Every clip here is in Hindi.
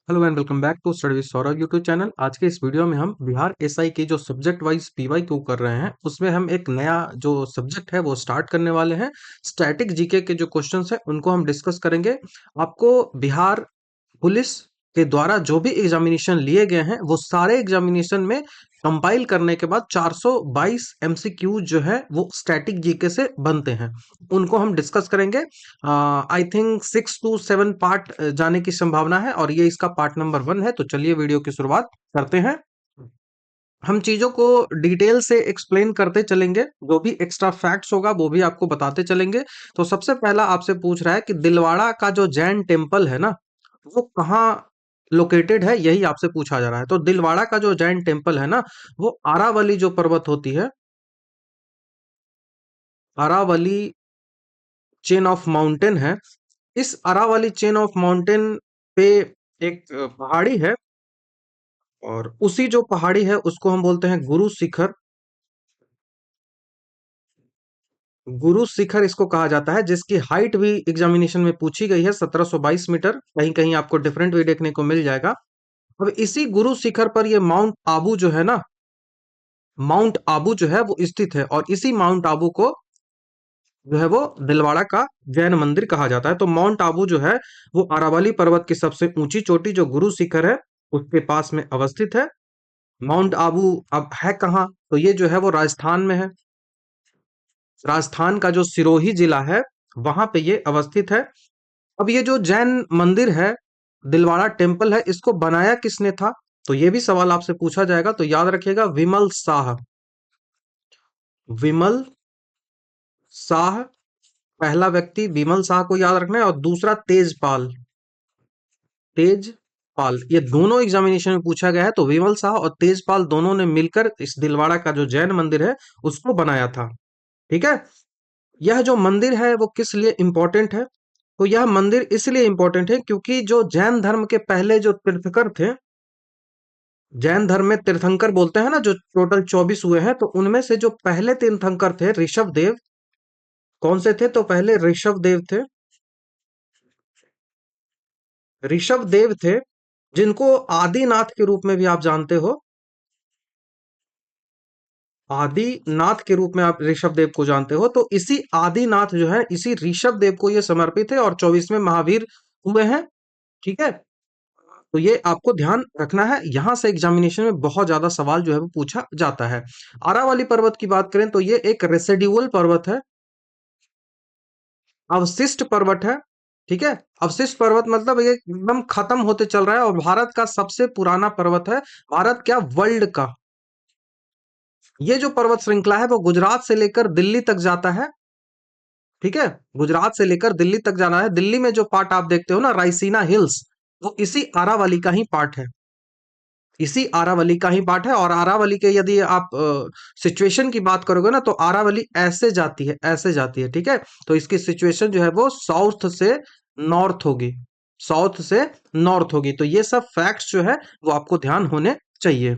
Hello and welcome back to study with Saurabh YouTube channel. आज के इस वीडियो में हम बिहार एसआई के जो सब्जेक्ट वाइज पीवाईक्यू कर रहे हैं उसमें हम एक नया जो सब्जेक्ट है वो स्टार्ट करने वाले हैं। स्टैटिक जीके के जो क्वेश्चंस हैं उनको हम डिस्कस करेंगे। आपको बिहार पुलिस के द्वारा जो भी एग्जामिनेशन लिए गए हैं वो सारे एग्जामिनेशन में कंपाइल करने के बाद 422 एमसीक्यू जो है वो स्टैटिक जीके से बनते हैं। उनको हम डिस्कस करेंगे। आई थिंक 6 to 7 पार्ट जाने की संभावना है और ये इसका पार्ट नंबर 1 है। तो चलिए वीडियो की शुरुआत करते हैं। हम चीजों को डिटेल से एक्सप्लेन करते चलेंगे, जो भी एक्स्ट्रा फैक्ट्स होगा वो भी आपको बताते चलेंगे। तो सबसे पहला आपसे पूछ रहा है कि दिलवाड़ा का जो जैन टेम्पल है ना, वो कहाँ लोकेटेड है, यही आपसे पूछा जा रहा है। तो दिलवाड़ा का जो जैन टेम्पल है ना, वो आरावली जो पर्वत होती है, अरावली चेन ऑफ माउंटेन है। इस अरावली चेन ऑफ माउंटेन पे एक पहाड़ी है और उसी जो पहाड़ी है उसको हम बोलते हैं गुरु शिखर। गुरु शिखर इसको कहा जाता है, जिसकी हाइट भी एग्जामिनेशन में पूछी गई है 1722 मीटर। कहीं कहीं आपको डिफरेंट भी देखने को मिल जाएगा। अब इसी गुरु शिखर पर ये माउंट आबू जो है ना, माउंट आबू जो है वो स्थित है और इसी माउंट आबू को जो है वो दिलवाड़ा का जैन मंदिर कहा जाता है। तो माउंट आबू जो है वो अरावली पर्वत की सबसे ऊंची चोटी जो गुरु शिखर है उसके पास में अवस्थित है। माउंट आबू अब है कहाँ? तो ये जो है वो राजस्थान में है। राजस्थान का जो सिरोही जिला है वहां पे ये अवस्थित है। अब ये जो जैन मंदिर है, दिलवाड़ा टेम्पल है, इसको बनाया किसने था? तो ये भी सवाल आपसे पूछा जाएगा। तो याद रखिएगा, विमल शाह। विमल शाह, पहला व्यक्ति विमल शाह को याद रखना है और दूसरा तेजपाल। तेजपाल, ये दोनों एग्जामिनेशन में पूछा गया है। तो विमल शाह और तेजपाल दोनों ने मिलकर इस दिलवाड़ा का जो जैन मंदिर है उसको बनाया था। ठीक है। यह जो मंदिर है वो किस लिए इंपॉर्टेंट है? तो यह मंदिर इसलिए इंपॉर्टेंट है क्योंकि जो जैन धर्म के पहले जो तीर्थकर थे, जैन धर्म में तीर्थंकर बोलते हैं ना, जो टोटल 24 हुए हैं, तो उनमें से जो पहले तीर्थंकर थे ऋषभ देव। कौन से थे? तो पहले ऋषभ देव थे। ऋषभ देव थे, जिनको आदिनाथ के रूप में भी आप जानते हो। आदिनाथ के रूप में आप ऋषभ देव को जानते हो। तो इसी आदिनाथ जो है, इसी ऋषभ देव को ये समर्पित है और 24वें महावीर हुए हैं। ठीक है। तो ये आपको ध्यान रखना है, यहां से एग्जामिनेशन में बहुत ज्यादा सवाल जो है वो पूछा जाता है। आरावली पर्वत की बात करें तो ये एक रेसिड्यूअल पर्वत है, अवशिष्ट पर्वत है। ठीक है। अवशिष्ट पर्वत मतलब ये एकदम खत्म होते चल रहा है और भारत का सबसे पुराना पर्वत है। भारत क्या, वर्ल्ड का। ये जो पर्वत श्रृंखला है वो गुजरात से लेकर दिल्ली तक जाता है। ठीक है। गुजरात से लेकर दिल्ली तक जाना है। दिल्ली में जो पार्ट आप देखते हो ना, रायसीना हिल्स, वो इसी आरावली का ही पार्ट है। इसी आरावली का ही पार्ट है। और आरावली के यदि आप सिचुएशन की बात करोगे ना, तो आरावली ऐसे जाती है, ऐसे जाती है। ठीक है। तो इसकी सिचुएशन जो है वो साउथ से नॉर्थ होगी, साउथ से नॉर्थ होगी। तो ये सब फैक्ट्स जो है वो आपको ध्यान होने चाहिए।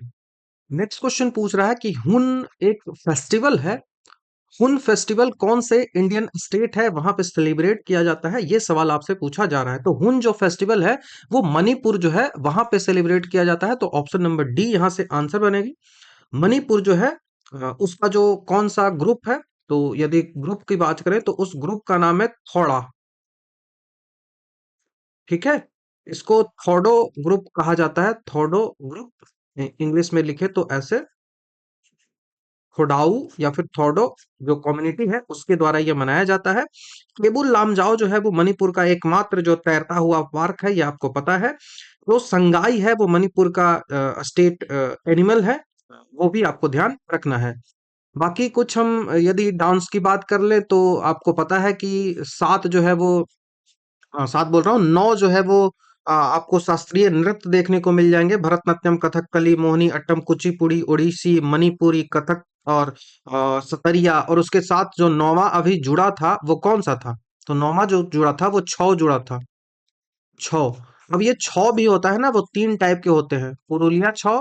नेक्स्ट क्वेश्चन पूछ रहा है कि हुन एक फेस्टिवल है। हुन फेस्टिवल कौन से इंडियन स्टेट है वहां पे सेलिब्रेट किया जाता है, ये सवाल आपसे पूछा जा रहा है। तो हुन जो फेस्टिवल है वो मणिपुर जो है वहां पे सेलिब्रेट किया जाता है। तो ऑप्शन नंबर डी यहां से आंसर बनेगी। मणिपुर जो है उसका जो कौन सा ग्रुप है, तो यदि ग्रुप की बात करें तो उस ग्रुप का नाम है थोड़ा। ठीक है। इसको थोडो ग्रुप कहा जाता है, थोडो ग्रुप। इंग्लिश में लिखे तो ऐसे थोडाऊ या फिर थोडो जो कम्युनिटी है उसके द्वारा ये मनाया जाता है। केबुल लामजाओ जो है वो मणिपुर का एकमात्र जो तैरता हुआ पार्क है, ये आपको पता है। तो संगाई है वो मणिपुर का स्टेट एनिमल है, वो भी आपको ध्यान रखना है। बाकी कुछ हम यदि डांस की बात कर ले तो आपको पता है कि सात जो है वो, सात बोल रहा हूँ, नौ जो है वो आपको शास्त्रीय नृत्य देखने को मिल जाएंगे। भरतनाट्यम, कथकली, मोहिनी अट्टम, कुचिपुड़ी, ओडिसी, मणिपुरी, कथक और सतरिया। और उसके साथ जो नौवां अभी जुड़ा था वो कौन सा था? तो नौवां जो जुड़ा था वो छौ जुड़ा था। छौ। अब ये छौ भी होता है ना, वो तीन टाइप के होते हैं। पुरुलिया छौ,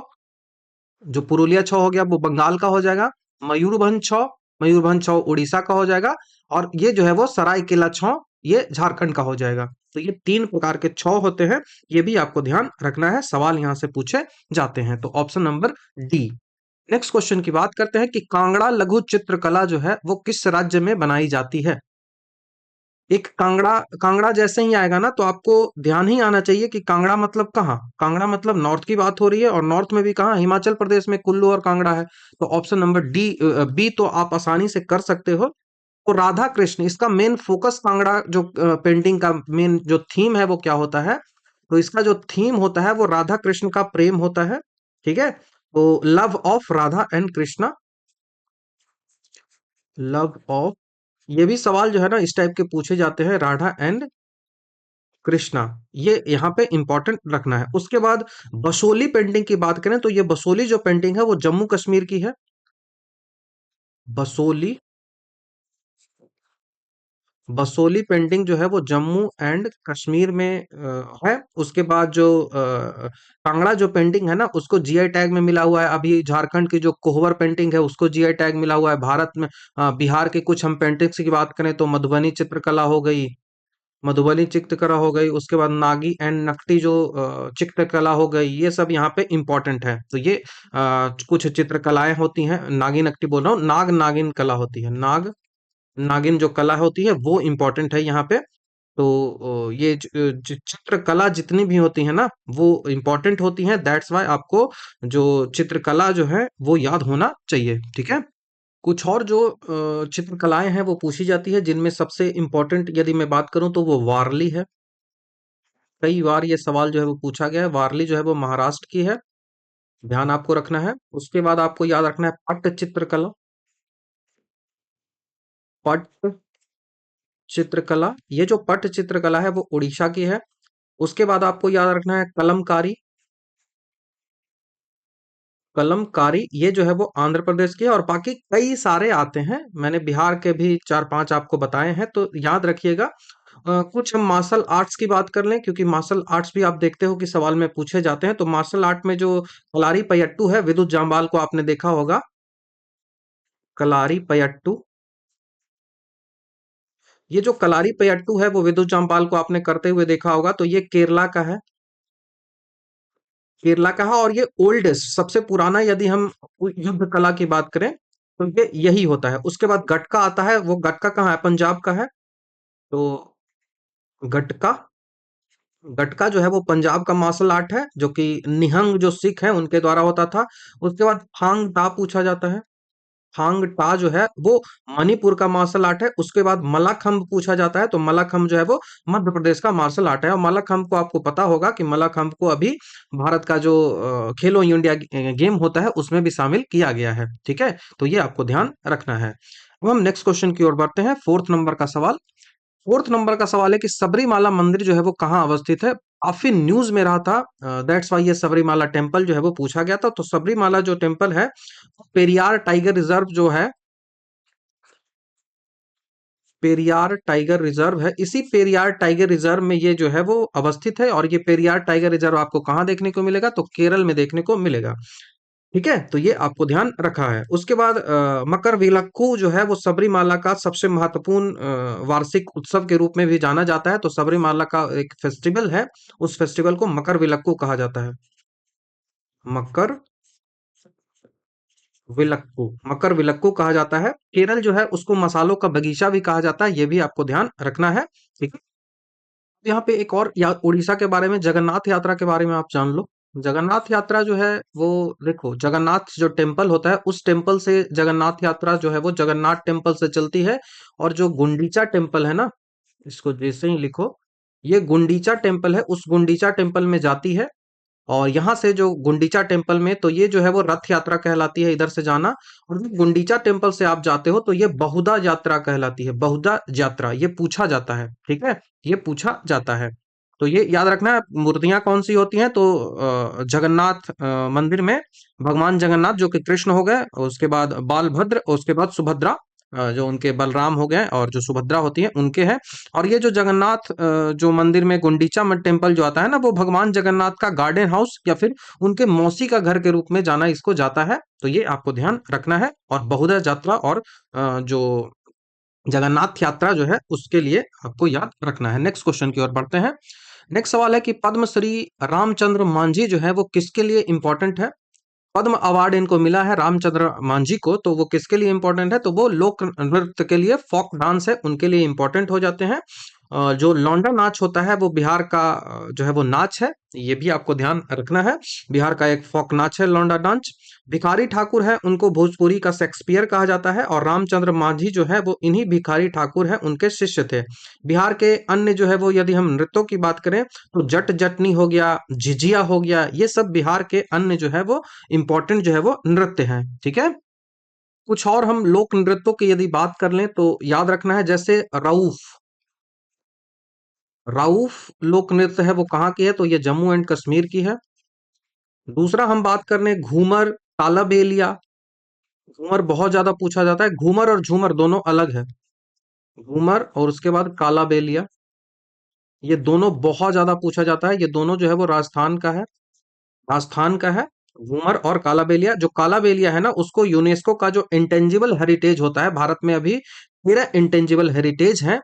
जो पुरुलिया छौ हो गया वो बंगाल का हो जाएगा। मयूरभंज छौ, मयूरभंज छौ उड़ीसा का हो जाएगा। और ये जो है वो सरायकेला छौ, ये झारखंड का हो जाएगा। तो ये 3 प्रकार के छौ होते हैं, ये भी आपको ध्यान रखना है, सवाल यहाँ से पूछे जाते हैं। तो option number D. Next question की बात करते हैं कि कांगड़ा लघु चित्रकला जो है वो किस राज्य में बनाई जाती है। एक कांगड़ा, कांगड़ा जैसे ही आएगा ना तो आपको ध्यान ही आना चाहिए कि कांगड़ा मतलब कहाँ, कांगड़ा मतलब नॉर्थ की बात हो रही है, और नॉर्थ में भी कहाँ, हिमाचल प्रदेश में कुल्लू और कांगड़ा है। तो ऑप्शन नंबर डी, बी तो आप आसानी से कर सकते हो। तो राधा कृष्ण, इसका मेन फोकस कांगड़ा जो पेंटिंग का मेन जो थीम है वो क्या होता है, तो इसका जो थीम होता है वो राधा कृष्ण का प्रेम होता है। ठीक है, तो love of Radha and Krishna, love of, ये भी सवाल जो है ना इस टाइप के पूछे जाते हैं, राधा एंड कृष्णा, ये यहाँ पे इंपॉर्टेंट रखना है। उसके बाद बसोली पेंटिंग की बात करें तो ये बसोली जो पेंटिंग है वो जम्मू कश्मीर की है। बसोली, बसोली पेंटिंग जो है वो जम्मू एंड कश्मीर में है। उसके बाद जो कांगड़ा जो पेंटिंग है ना उसको जीआई टैग में मिला हुआ है। अभी झारखंड की जो कोहबर पेंटिंग है उसको जीआई टैग मिला हुआ है। भारत में बिहार के कुछ हम पेंटिंग्स की बात करें तो मधुबनी चित्रकला हो गई, मधुबनी चित्रकला हो गई, उसके बाद नागी एंड नकटी जो चित्रकला हो गई, ये सब यहाँ पे इंपॉर्टेंट है। तो ये कुछ चित्रकलाएं होती हैं, नागी नकटी बोल रहा हूँ, नाग नागिन कला होती है, नाग नागिन जो कला होती है वो इंपॉर्टेंट है यहाँ पे। तो ये चित्रकला जितनी भी होती है ना वो इंपॉर्टेंट होती हैं, दैट्स वाई आपको जो चित्रकला जो है वो याद होना चाहिए। ठीक है, कुछ और जो चित्रकलाएं हैं वो पूछी जाती है, जिनमें सबसे इंपॉर्टेंट यदि मैं बात करूं तो वो वारली है। कई बार ये सवाल जो है वो पूछा गया है। वारली जो है वो महाराष्ट्र की है, ध्यान आपको रखना है। उसके बाद आपको याद रखना है पट्ट चित्रकला, पट्ट चित्रकला, ये जो पट्ट चित्रकला है वो उड़ीसा की है। उसके बाद आपको याद रखना है कलमकारी, कलमकारी ये जो है वो आंध्र प्रदेश की है, और बाकी कई सारे आते हैं, मैंने बिहार के भी 4-5 आपको बताए हैं, तो याद रखिएगा। कुछ हम मार्शल आर्ट्स की बात कर लें, क्योंकि मार्शल आर्ट्स भी आप देखते हो कि सवाल में पूछे जाते हैं। तो मार्शल आर्ट में जो कलारी पयट्टू है, विद्युत जाम्बाल को आपने देखा होगा, कलारी पयट्टू, ये जो कलारी पयट्टू है वो विद्युत जाम्बाल को आपने करते हुए देखा होगा। तो ये केरला का है, केरला का है, और ये ओल्डेस्ट सबसे पुराना यदि हम युद्ध कला की बात करें तो ये यही होता है। उसके बाद गटका आता है, वो गटका कहाँ है, पंजाब का है। तो गटका, गटका जो है वो पंजाब का मार्शल आर्ट है, जो कि निहंग जो सिख हैं उनके द्वारा होता था। उसके बाद फांग टा पूछा जाता है, फांग टा जो है वो मणिपुर का मार्शल आर्ट है। उसके बाद मल्लाखंब पूछा जाता है, तो मल्लाखंब जो है वो मध्य प्रदेश का मार्शल आर्ट है। और मल्लाखंब को आपको पता होगा कि मल्लाखंब को अभी भारत का जो खेलो इंडिया गेम होता है उसमें भी शामिल किया गया है। ठीक है, तो ये आपको ध्यान रखना है। अब हम नेक्स्ट क्वेश्चन की ओर बढ़ते हैं, फोर्थ नंबर का सवाल। फोर्थ नंबर का सवाल है कि सबरीमाला मंदिर जो है वो कहाँ अवस्थित है। काफी न्यूज में रहा था, दैट्स वाई ये सबरीमाला टेम्पल जो है वो पूछा गया था। तो सबरीमाला जो टेम्पल है पेरियार टाइगर रिजर्व जो है, पेरियार टाइगर रिजर्व है, इसी पेरियार टाइगर रिजर्व में ये जो है वो अवस्थित है। और ये पेरियार टाइगर रिजर्व आपको कहाँ देखने को मिलेगा, तो केरल में देखने को मिलेगा। ठीक है, तो ये आपको ध्यान रखा है। उसके बाद मकर विलक्कू जो है वो सबरीमाला का सबसे महत्वपूर्ण वार्षिक उत्सव के रूप में भी जाना जाता है। तो सबरीमाला का एक फेस्टिवल है, उस फेस्टिवल को मकर विलक्कू कहा जाता है, मकर विलक्कू, मकर विलक्कू कहा जाता है। केरल जो है उसको मसालों का बगीचा भी कहा जाता है, ये भी आपको ध्यान रखना है। ठीक है, यहाँ पे एक और उड़ीसा के बारे में, जगन्नाथ यात्रा के बारे में आप जान लो। जगन्नाथ यात्रा जो है वो, देखो जगन्नाथ जो टेम्पल होता है उस टेम्पल से जगन्नाथ यात्रा जो है वो जगन्नाथ टेम्पल से चलती है। और जो गुंडीचा टेम्पल है ना, इसको जैसे ही लिखो, ये गुंडीचा टेम्पल है, उस गुंडीचा टेम्पल में जाती है। और यहाँ से जो गुंडीचा टेम्पल में, तो ये जो है वो रथ यात्रा कहलाती है, इधर से जाना। और जब गुंडीचा टेम्पल से आप जाते हो तो ये बहुधा यात्रा कहलाती है, बहुधा यात्रा, ये पूछा जाता है। ठीक है, ये पूछा जाता है। तो ये याद रखना है। मूर्तियां कौन सी होती हैं, तो जगन्नाथ मंदिर में भगवान जगन्नाथ जो कि कृष्ण हो गए, उसके बाद बालभद्र, उसके बाद सुभद्रा, जो उनके बलराम हो गए, और जो सुभद्रा होती है उनके हैं। और ये जो जगन्नाथ जो मंदिर में गुंडीचा टेम्पल जो आता है ना, वो भगवान जगन्नाथ का गार्डन हाउस या फिर उनके मौसी का घर के रूप में जाना इसको जाता है। तो ये आपको ध्यान रखना है। और बहुधा यात्रा और जो जगन्नाथ यात्रा जो है उसके लिए आपको याद रखना है। नेक्स्ट क्वेश्चन की ओर बढ़ते हैं। नेक्स्ट सवाल है कि पद्मश्री रामचंद्र मांझी जो है वो किसके लिए इंपॉर्टेंट है? पद्म अवार्ड इनको मिला है रामचंद्र मांझी को, तो वो किसके लिए इंपॉर्टेंट है? तो वो लोक नृत्य के लिए, फोक डांस है उनके लिए इंपॉर्टेंट हो जाते हैं। जो लौंडा नाच होता है वो बिहार का जो है वो नाच है, ये भी आपको ध्यान रखना है। बिहार का एक फोक नाच है लौंडा नाच। भिखारी ठाकुर है, उनको भोजपुरी का शेक्सपियर कहा जाता है, और रामचंद्र मांझी जो है वो इन्हीं भिखारी ठाकुर है उनके शिष्य थे। बिहार के अन्य जो है वो, यदि हम नृत्यों की बात करें तो जट जटनी हो गया, झिझिया हो गया, ये सब बिहार के अन्य जो है वो इम्पोर्टेंट जो है वो नृत्य हैं। ठीक है। कुछ और हम लोक नृत्यों की यदि बात कर लें तो याद रखना है, जैसे रऊफ। राउफ लोक नृत्य है वो कहाँ की है? तो ये जम्मू एंड कश्मीर की है। दूसरा हम बात कर लें घूमर, तालबेलिया। घूमर बहुत ज्यादा पूछा जाता है, घूमर और झूमर दोनों अलग है। घूमर और उसके बाद कालाबेलिया, ये दोनों बहुत ज्यादा पूछा जाता है। ये दोनों जो है वो राजस्थान का है, राजस्थान का है। घूमर और कालाबेलिया, जो कालाबेलिया है ना उसको यूनेस्को का जो इंटेंजिबल हेरिटेज होता है, भारत में अभी 13 इंटेंजिबल हेरिटेज हैं,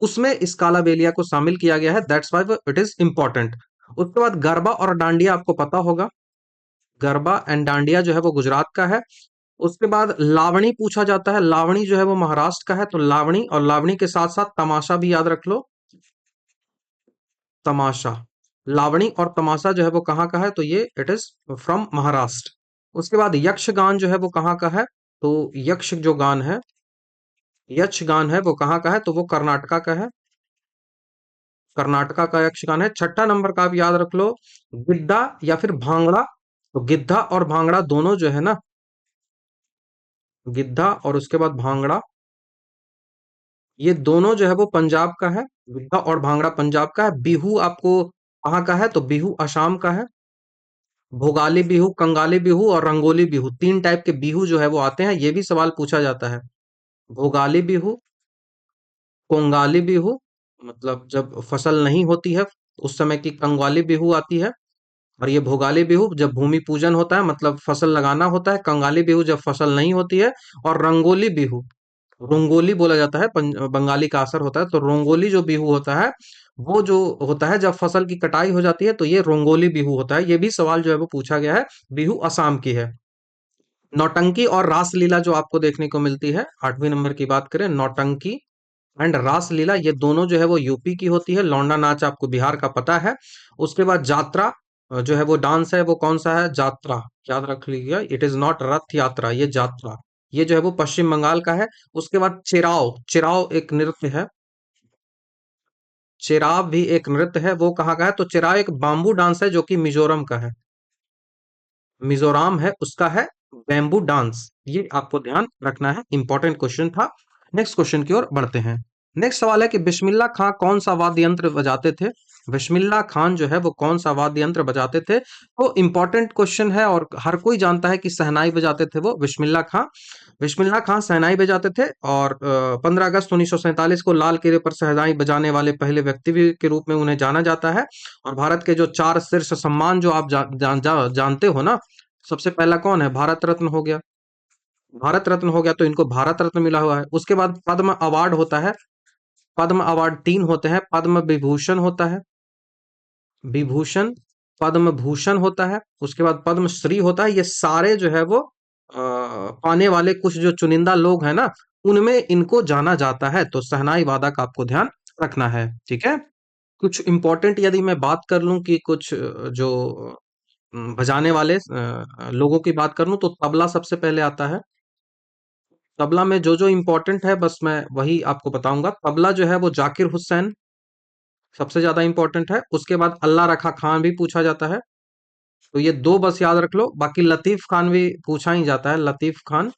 उसमें इस कालाबेलिया को शामिल किया गया है, that's why it is important. उसके बाद गरबा और डांडिया आपको पता होगा, गरबा एंड डांडिया जो है वो गुजरात का है। उसके बाद लावणी पूछा जाता है, लावणी जो है वो महाराष्ट्र का है, तो लावणी, और लावणी के साथ साथ तमाशा भी याद रख लो, तमाशा। लावणी और तमाशा जो है वो कहाँ का है? तो ये इट इज फ्रॉम महाराष्ट्र। उसके बाद यक्षगान जो है वो कहाँ का है? तो यक्ष जो गान है, यक्षगान है वो कहाँ का है? तो वो कर्नाटका का है, कर्नाटका का यक्षगान है। छठा नंबर का आप याद रख लो, गिद्धा या फिर भांगड़ा। तो गिद्धा और भांगड़ा दोनों जो है ना, गिद्धा और उसके बाद भांगड़ा, ये दोनों जो है वो पंजाब का है। गिद्धा और भांगड़ा पंजाब का है। बिहू आपको कहाँ का है? तो बिहू असम का है। भोगाली बिहू, कंगाली बिहू और रंगोली बिहू, तीन टाइप के बिहू जो है वो आते हैं, ये भी सवाल पूछा जाता है। भोगाली बिहू, कोंगाली बिहू, मतलब जब फसल नहीं होती है उस समय की कंगाली बिहू आती है। और ये भोगाली बिहू जब भूमि पूजन होता है, मतलब फसल लगाना होता है। कंगाली बिहू जब फसल नहीं होती है। और रंगोली बिहू, रंगोली बोला जाता है, बंगाली का असर होता है, तो रंगोली जो बिहू होता है वो जो होता है जब फसल की कटाई हो जाती है, तो ये रंगोली बिहू होता है। ये भी सवाल जो है वो पूछा गया है, बिहू असम की है। नौटंकी और रासलीला जो आपको देखने को मिलती है, 8वीं नंबर की बात करें, नौटंकी एंड रासलीला, ये दोनों जो है वो यूपी की होती है। लौंडा नाच आपको बिहार का पता है। उसके बाद जात्रा जो है वो डांस है, वो कौन सा है? जात्रा, याद रख लीजिएगा, इट इज नॉट रथ यात्रा, ये जात्रा, ये जो है वो पश्चिम बंगाल का है। उसके बाद चिराव, चिराव एक नृत्य है, चिराव भी एक नृत्य है, वो कहाँ का है? तो चिराव एक बाम्बू डांस है जो कि मिजोरम का है, मिजोरम है उसका है बैम्बू डांस। ये आपको ध्यान रखना है, इंपॉर्टेंट क्वेश्चन था। नेक्स्ट क्वेश्चन की ओर बढ़ते हैं। नेक्स्ट सवाल है कि बिस्मिल्लाह खां कौन सा वाद्य यंत्र बजाते थे? बिस्मिल्लाह खान जो है वो कौन सा वाद्य यंत्र बजाते थे? तो इंपॉर्टेंट क्वेश्चन है, और हर कोई जानता है कि शहनाई बजाते थे वो बिस्मिल्लाह खां। बिस्मिल्लाह खां शहनाई बजाते थे, और 15 अगस्त 1947 को लाल किले पर शहनाई बजाने वाले पहले व्यक्ति भी के रूप में उन्हें जाना जाता है। और भारत के जो चार शीर्ष सम्मान जो आप जानते हो ना, सबसे पहला कौन है? भारत रत्न हो गया, भारत रत्न हो गया, तो इनको भारत रत्न मिला हुआ है। उसके बाद पद्म अवार्ड होता है, पद्म अवार्ड तीन होते हैं, पद्म विभूषण होता है, विभूषण, पद्म भूषण होता है, उसके बाद पद्म श्री होता है। ये सारे जो है वो पाने वाले कुछ जो चुनिंदा लोग हैं ना, उनमें इनको जाना जाता है। तो शहनाई वादक का आपको ध्यान रखना है। ठीक है। कुछ इंपॉर्टेंट यदि मैं बात कर लूं कि कुछ जो बजाने वाले लोगों की बात कर लूं, तो तबला सबसे पहले आता है। तबला में जो जो इम्पोर्टेंट है बस मैं वही आपको बताऊंगा। तबला जो है वो जाकिर हुसैन सबसे ज्यादा इंपॉर्टेंट है। उसके बाद अल्लाह रखा खान भी पूछा जाता है, तो ये दो बस याद रख लो। बाकी लतीफ खान भी पूछा ही जाता है, लतीफ खान।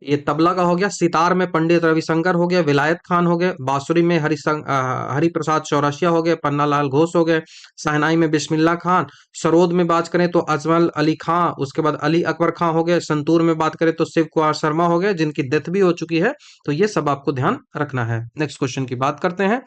ये तबला का हो गया। सितार में पंडित रविशंकर हो गए, विलायत खान हो गए। बांसुरी में हरि प्रसाद चौरसिया हो गए, पन्नालाल घोष हो गए। शहनाई में बिस्मिल्लाह खान। सरोद में बात करें तो अजमल अली खां, उसके बाद अली अकबर खां हो गए। संतूर में बात करें तो शिव कुमार शर्मा हो गए, जिनकी डेथ भी हो चुकी है। तो ये सब आपको ध्यान रखना है। नेक्स्ट क्वेश्चन की बात करते हैं।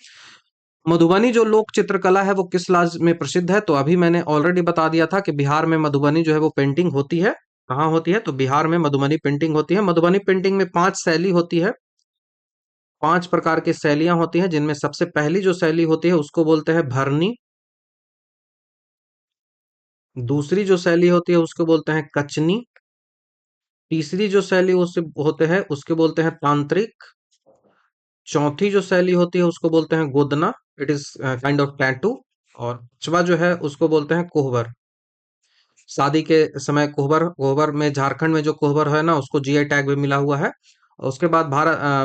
मधुबनी जो लोक चित्रकला है वो किस राज्य में प्रसिद्ध है? तो अभी मैंने ऑलरेडी बता दिया था कि बिहार में मधुबनी जो है वो पेंटिंग होती है। कहाँ होती है? तो बिहार में मधुबनी पेंटिंग होती है। मधुबनी पेंटिंग में 5 शैली होती है। 5 प्रकार की शैलियाँ होती हैं, जिनमें सबसे पहली जो शैली होती है उसको बोलते हैं भरनी। दूसरी जो शैली होती है उसको बोलते हैं कचनी। तीसरी जो शैली उसे होते हैं उसके बोलते हैं तांत्रिक। चौथी जो शैली होती है उसको बोलते हैं गोदना, it is kind of tattoo. और पांचवा जो है उसको बोलते हैं कोहबर। शादी के समय कोहबर, कोहबर में झारखंड में जो कोहबर है ना उसको जीआई टैग भी मिला हुआ है। और उसके बाद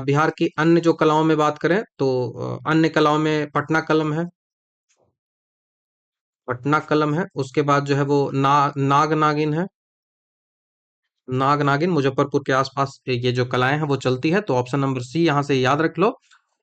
बिहार की अन्य जो कलाओं में बात करें तो अन्य कलाओं में पटना कलम है। पटना कलम है। उसके बाद जो है वो नाग नागिन है। नाग नागिन मुजफ्फरपुर के आसपास ये जो कलाएं हैं वो चलती है, तो ऑप्शन नंबर सी यहाँ से याद रख लो।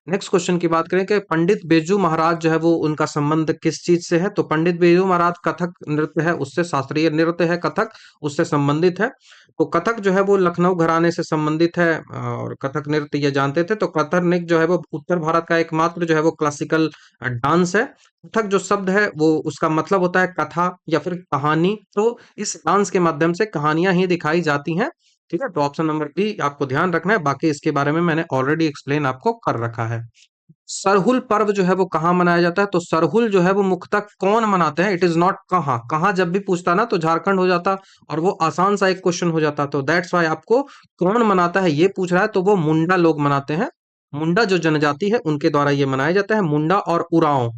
नेक्स्ट क्वेश्चन की बात करें कि पंडित बिरजू महाराज जो है वो उनका संबंध किस चीज से है, तो पंडित बिरजू महाराज कथक नृत्य है उससे, शास्त्रीय नृत्य है कथक, उससे संबंधित है। तो कथक जो है वो लखनऊ घराने से संबंधित है, और कथक नृत्य ये जानते थे। तो कथक नृत्य जो है वो उत्तर भारत का एकमात्र जो है वो क्लासिकल डांस है। कथक जो शब्द है वो उसका मतलब होता है कथा या फिर कहानी। तो इस डांस के माध्यम से कहानियां ही दिखाई जाती हैं। ठीक है, तो ऑप्शन नंबर बी आपको ध्यान रखना है, बाकी इसके बारे में मैंने ऑलरेडी एक्सप्लेन आपको कर रखा है। सरहुल पर्व जो है वो कहाँ मनाया जाता है, तो सरहुल जो है वो मुख्यतः कौन मनाते हैं, इट इज नॉट कहाँ। कहाँ जब भी पूछता ना तो झारखंड हो जाता, और वो आसान सा एक क्वेश्चन हो जाता। तो दैट्स वाई आपको कौन मनाता है ये पूछ रहा है, तो वो मुंडा लोग मनाते हैं। मुंडा जो जनजाति है उनके द्वारा ये मनाया जाता है। मुंडा और उरांव,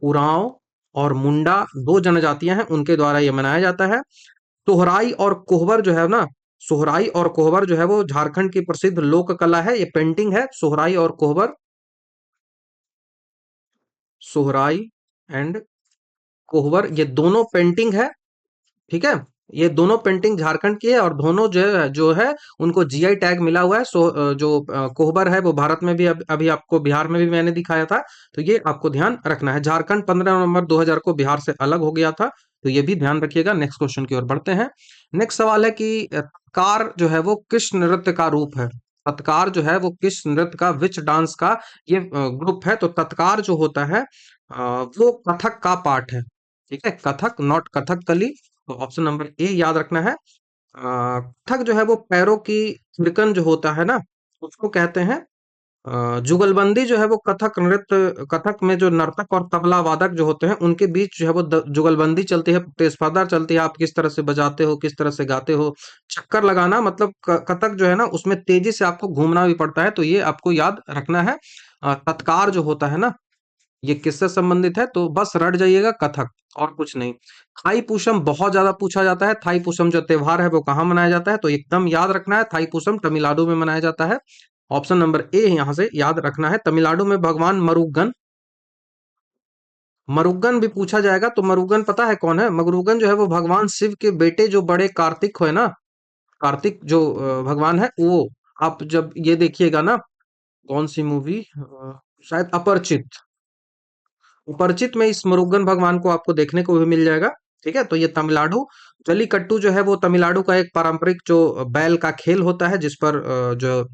उरांव और मुंडा दो जनजातियां हैं, उनके द्वारा ये मनाया जाता है। सोहराई और कोहबर जो है ना, सोहराई और कोहबर जो है वो झारखंड की प्रसिद्ध लोक कला है, ये पेंटिंग है सोहराई और कोहबर। सोहराई एंड कोहबर ये दोनों पेंटिंग है। ठीक है, ये दोनों पेंटिंग झारखंड की है, और दोनों जो है उनको जीआई टैग मिला हुआ है। जो कोहबर है वो भारत में भी अभी आपको बिहार में भी मैंने दिखाया था। तो ये आपको ध्यान रखना है। झारखंड 15 नवंबर 2000 को बिहार से अलग हो गया था, तो ये भी ध्यान रखिएगा। नेक्स्ट क्वेश्चन की ओर बढ़ते हैं। नेक्स्ट सवाल है कि तत्कार जो है वो किस नृत्य का रूप है। तत्कार जो है वो किस नृत्य का, विच डांस का ये ग्रुप है। तो तत्कार जो होता है वो कथक का पार्ट है। ठीक है, कथक, नॉट कथकली। तो ऑप्शन नंबर ए याद रखना है। कथक जो है वो पैरों की थिरकन जो होता है ना उसको कहते हैं। जुगलबंदी जो है वो कथक नृत्य, कथक में जो नर्तक और तबला वादक जो होते हैं उनके बीच जो है वो जुगलबंदी चलती है, तेजपादर चलती है। आप किस तरह से बजाते हो, किस तरह से गाते हो, चक्कर लगाना, मतलब कथक जो है ना उसमें तेजी से आपको घूमना भी पड़ता है, तो ये आपको याद रखना है। तत्कार जो होता है ना ये किससे संबंधित है, तो बस रट जाइएगा कथक, और कुछ नहीं। थाई पुषम बहुत ज्यादा पूछा जाता है। थाई पुषम जो त्योहार है वो कहाँ मनाया जाता है, तो एकदम याद रखना है, थाई पुषम तमिलनाडु में मनाया जाता है। ऑप्शन नंबर ए यहाँ से याद रखना है। तमिलनाडु में भगवान मरुगन, मरुगन भी पूछा जाएगा। तो मरुगन पता है कौन है? मरुगन जो है वो भगवान शिव के बेटे जो बड़े कार्तिक है ना, कार्तिक जो भगवान है वो। आप जब ये देखिएगा ना, कौन सी मूवी, शायद अपरिचित, परिचित में इस मुरुगन भगवान को आपको देखने को भी मिल जाएगा। ठीक है, तो ये तमिलनाडु। जल्लीकट्टू जो है वो तमिलनाडु का एक पारंपरिक जो बैल का खेल होता है, जिस पर जो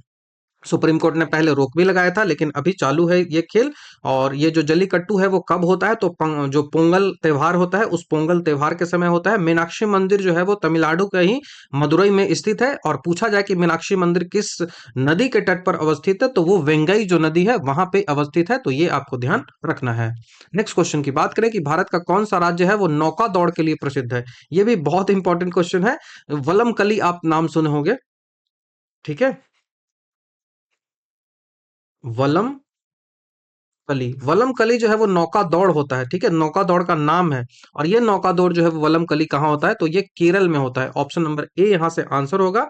सुप्रीम कोर्ट ने पहले रोक भी लगाया था, लेकिन अभी चालू है ये खेल। और ये जो जल्लीकट्टू है वो कब होता है, तो जो पोंगल त्योहार होता है उस पोंगल त्योहार के समय होता है। मीनाक्षी मंदिर जो है वो तमिलनाडु के ही मदुरई में स्थित है। और पूछा जाए कि मीनाक्षी मंदिर किस नदी के तट पर अवस्थित है, तो वो वेंगई जो नदी है वहां पे अवस्थित है, तो ये आपको ध्यान रखना है। नेक्स्ट क्वेश्चन की बात करें कि भारत का कौन सा राज्य है वो नौका दौड़ के लिए प्रसिद्ध है। ये भी बहुत इंपॉर्टेंट क्वेश्चन है। वलमकली आप नाम सुने होंगे। ठीक है, वलम कली, वलम कली जो है वो नौका दौड़ होता है। ठीक है, नौका दौड़ का नाम है। और ये नौका दौड़ जो है वो वलम कली कहाँ होता है, तो ये केरल में होता है। ऑप्शन नंबर ए यहाँ से आंसर होगा।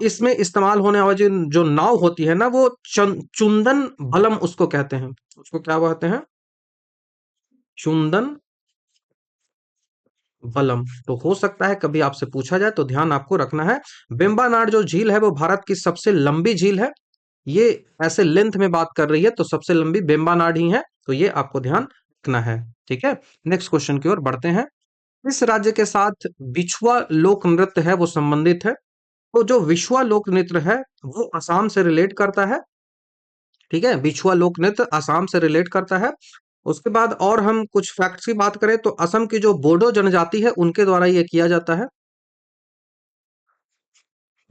इसमें इस्तेमाल होने वाली जो नाव होती है ना वो चुंदन बलम उसको कहते हैं। उसको क्या कहते हैं? चुंदन बलम। तो हो सकता है कभी आपसे पूछा जाए, तो ध्यान आपको रखना है। वेम्बानाड जो झील है वो भारत की सबसे लंबी झील है। ये ऐसे लेंथ में बात कर रही है तो सबसे लंबी वेम्बानाड ही है, तो ये आपको ध्यान रखना है। ठीक है, नेक्स्ट क्वेश्चन की ओर बढ़ते हैं। इस राज्य के साथ बिछुआ लोक नृत्य है वो संबंधित है। तो जो विछुआ लोक नृत्य है वो असम से रिलेट करता है। ठीक है, बिछुआ लोक नृत्य असम से रिलेट करता है। उसके बाद और हम कुछ फैक्ट्स की बात करें तो असम की जो बोडो जनजाति है उनके द्वारा ये किया जाता है।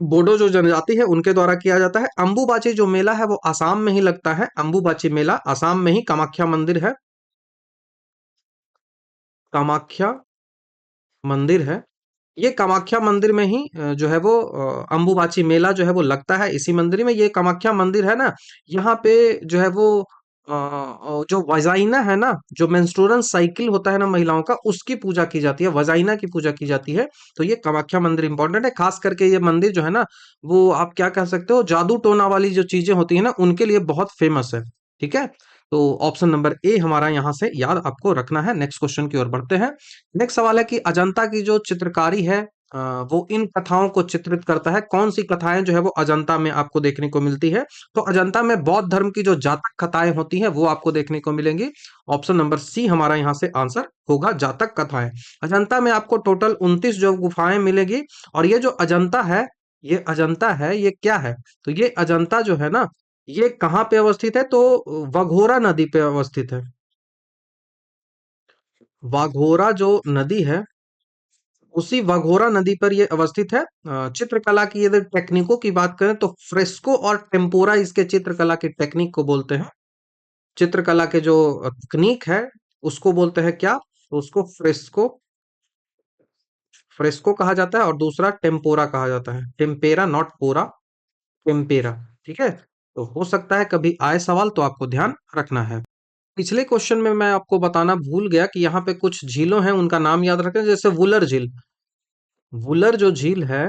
बोडो जो जनजाति है उनके द्वारा किया जाता है। अंबुबाची जो मेला है वो आसाम में ही लगता है। अंबुबाची मेला आसाम में ही कामाख्या मंदिर है। कामाख्या मंदिर है। ये कामाख्या मंदिर में ही जो है वो अंबुबाची मेला जो है वो लगता है इसी मंदिर में। ये कामाख्या मंदिर है ना, यहाँ पे जो है वो जो वजाइना है ना, जो मेंस्ट्रुअल साइकिल होता है ना महिलाओं का, उसकी पूजा की जाती है, वजाइना की पूजा की जाती है। तो ये कामाख्या मंदिर इंपॉर्टेंट है। खास करके ये मंदिर जो है ना, वो आप क्या कह सकते हो, जादू टोना वाली जो चीजें होती है ना, उनके लिए बहुत फेमस है। ठीक है, तो ऑप्शन नंबर ए हमारा यहाँ से याद आपको रखना है। नेक्स्ट क्वेश्चन की ओर बढ़ते हैं। नेक्स्ट सवाल है कि अजंता की जो चित्रकारी है वो इन कथाओं को चित्रित करता है। कौन सी कथाएं जो है वो अजंता में आपको देखने को मिलती है? तो अजंता में बौद्ध धर्म की जो जातक कथाएं होती हैं वो आपको देखने को मिलेंगी। ऑप्शन नंबर सी हमारा यहाँ से आंसर होगा, जातक कथाएं। अजंता में आपको टोटल 29 जो गुफाएं मिलेगी। और ये जो अजंता है, ये अजंता है, ये क्या है? तो ये अजंता जो है ना, ये कहाँ पे अवस्थित है? तो वघोरा नदी पे अवस्थित है। वाघोरा जो नदी है, उसी वाघोरा नदी पर ये अवस्थित है। चित्रकला की यदि टेक्निकों की बात करें तो फ्रेस्को और टेम्पोरा इसके चित्रकला की टेक्निक को बोलते हैं। चित्रकला के जो तकनीक है उसको बोलते हैं क्या? तो उसको फ्रेस्को, फ्रेस्को कहा जाता है। और दूसरा टेम्पोरा कहा जाता है। टेम्पेरा, नॉट पोरा, टेम्पेरा। ठीक है, तो हो सकता है कभी आए सवाल, तो आपको ध्यान रखना है। पिछले क्वेश्चन में मैं आपको बताना भूल गया कि यहाँ पे कुछ झीलों हैं, उनका नाम याद रखें। जैसे वुलर झील, वुलर जो झील है,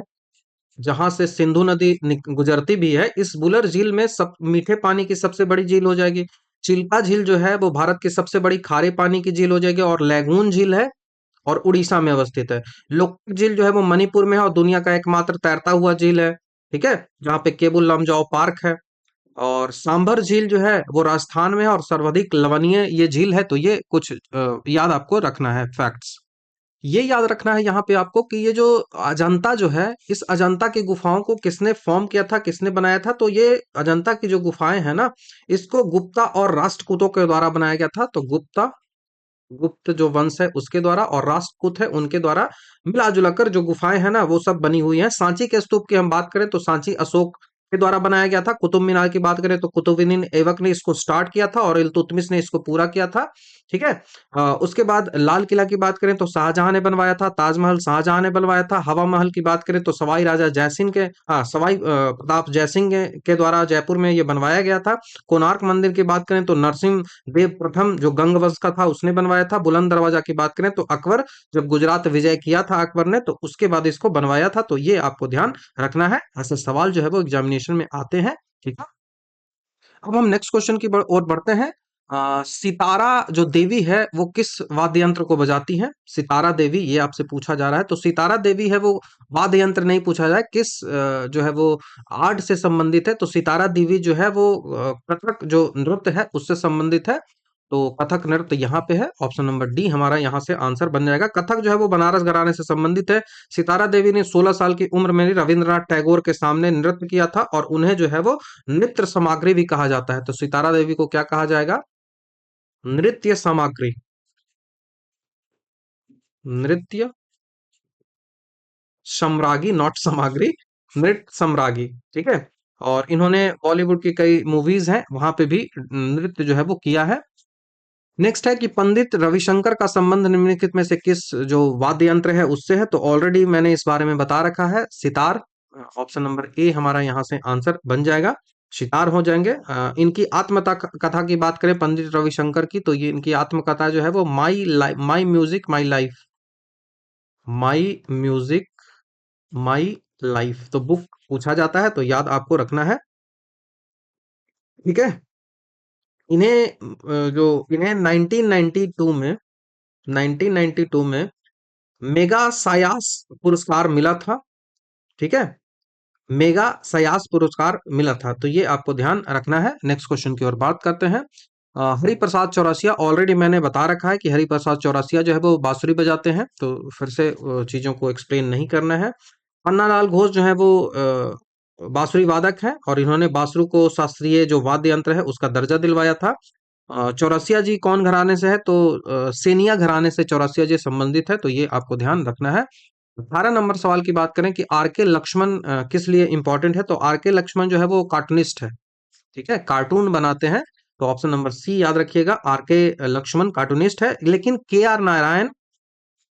जहां से सिंधु नदी गुजरती भी है, इस बुलर झील में सब मीठे पानी की सबसे बड़ी झील हो जाएगी। चिल्का झील जो है वो भारत की सबसे बड़ी खारे पानी की झील हो जाएगी। और लैगून झील है और उड़ीसा में अवस्थित है। लोक्टक झील जो है वो मणिपुर में है और दुनिया का एकमात्र तैरता हुआ झील है। ठीक है, जहाँ पे केबुल लमजाओ पार्क है। और सांभर झील जो है वो राजस्थान में है और सर्वाधिक लवणीय ये झील है। तो ये कुछ याद आपको रखना है, फैक्ट्स। ये याद रखना है यहाँ पे आपको कि ये जो अजंता जो है, इस अजंता की गुफाओं को किसने फॉर्म किया था, किसने बनाया था? तो ये अजंता की जो गुफाएं हैं ना, इसको गुप्ता और राष्ट्रकूटों के द्वारा बनाया गया था। तो गुप्ता, गुप्त जो वंश है उसके द्वारा, और राष्ट्रकूट है उनके द्वारा मिला जुला कर जो गुफाएं हैं ना वो सब बनी हुई हैं। सांची के स्तूप की हम बात करें तो सांची अशोक के द्वारा बनाया गया था। कुतुब मीनार की बात करें तो कुतुबुद्दीन ऐबक ने इसको स्टार्ट किया था और इल्तुतमिश ने इसको पूरा किया था। ठीक है, उसके बाद लाल किला की बात करें तो शाहजहां ने बनवाया था। ताजमहल शाहजहां ने बनवाया था। हवा महल की बात करें तो सवाई राजा जयसिंह के, सवाई प्रताप जयसिंह के द्वारा जयपुर में ये बनवाया गया था। कोणार्क मंदिर की बात करें तो नरसिंह देव प्रथम जो गंग वंश का था उसने बनवाया था। बुलंद दरवाजा की बात करें तो अकबर, जब गुजरात विजय किया था अकबर ने, तो उसके बाद इसको बनवाया था। तो ये आपको ध्यान रखना है, ऐसे सवाल जो है वो एग्जामिनेशन में आते हैं। ठीक है, अब हम नेक्स्ट क्वेश्चन की ओर बढ़ते हैं। सितारा जो देवी है वो किस वाद्य यंत्र को बजाती है? सितारा देवी, ये आपसे पूछा जा रहा है। तो सितारा देवी है वो वाद्य यंत्र नहीं पूछा जाए, किस जो है वो आर्ट से संबंधित है? तो सितारा देवी जो है वो कथक जो नृत्य है उससे संबंधित है। तो कथक नृत्य यहाँ पे है। ऑप्शन नंबर डी हमारा यहाँ से आंसर बन जाएगा। कथक जो है वो बनारस घराने से संबंधित है। सितारा देवी ने 16 साल की उम्र में रविंद्रनाथ टैगोर के सामने नृत्य किया था और उन्हें जो है वो नृत्य सामग्री भी कहा जाता है। तो सितारा देवी को क्या कहा जाएगा? नृत्य सामग्री, नृत्य सम्रागी, नॉट सामग्री, नृत्य सम्रागी। ठीक है, और इन्होंने बॉलीवुड की कई मूवीज हैं वहां पे भी नृत्य जो है वो किया है। नेक्स्ट है कि पंडित रविशंकर का संबंध निम्नलिखित में से किस जो वाद्य यंत्र है उससे है? तो ऑलरेडी मैंने इस बारे में बता रखा है, सितार। ऑप्शन नंबर ए हमारा यहाँ से आंसर बन जाएगा, सितार हो जाएंगे। इनकी आत्मकथा कथा की बात करें पंडित रविशंकर की, तो ये इनकी आत्मकथा जो है वो my life, my music my life, my music my life, तो बुक पूछा जाता है, तो याद आपको रखना है। ठीक है, इन्हें जो इन्हें 1992 में, 1992 में मेगा सायास पुरस्कार मिला था। ठीक है, मेगा सयास पुरस्कार मिला था। तो ये आपको ध्यान रखना है। नेक्स्ट क्वेश्चन की ओर बात करते हैं। हरिप्रसाद चौरसिया, ऑलरेडी मैंने बता रखा है कि हरिप्रसाद चौरसिया जो है वो बांसुरी बजाते हैं, तो फिर से चीजों को एक्सप्लेन नहीं करना है। पन्नालाल घोष जो है वो बांसुरी वादक है और इन्होंने बांसुरी को शास्त्रीय जो वाद्य यंत्र है उसका दर्जा दिलवाया था। चौरसिया जी कौन घराने से है? तो सेनिया घराने से चौरसिया जी संबंधित है। तो ये आपको ध्यान रखना है। 18 नंबर सवाल की बात करें कि आर के लक्ष्मण किस लिए इंपॉर्टेंट है, तो आर के लक्ष्मण जो है वो कार्टूनिस्ट है। ठीक है, कार्टून बनाते हैं। तो ऑप्शन नंबर सी याद रखिएगा, आर के लक्ष्मण कार्टूनिस्ट है। लेकिन के आर नारायण,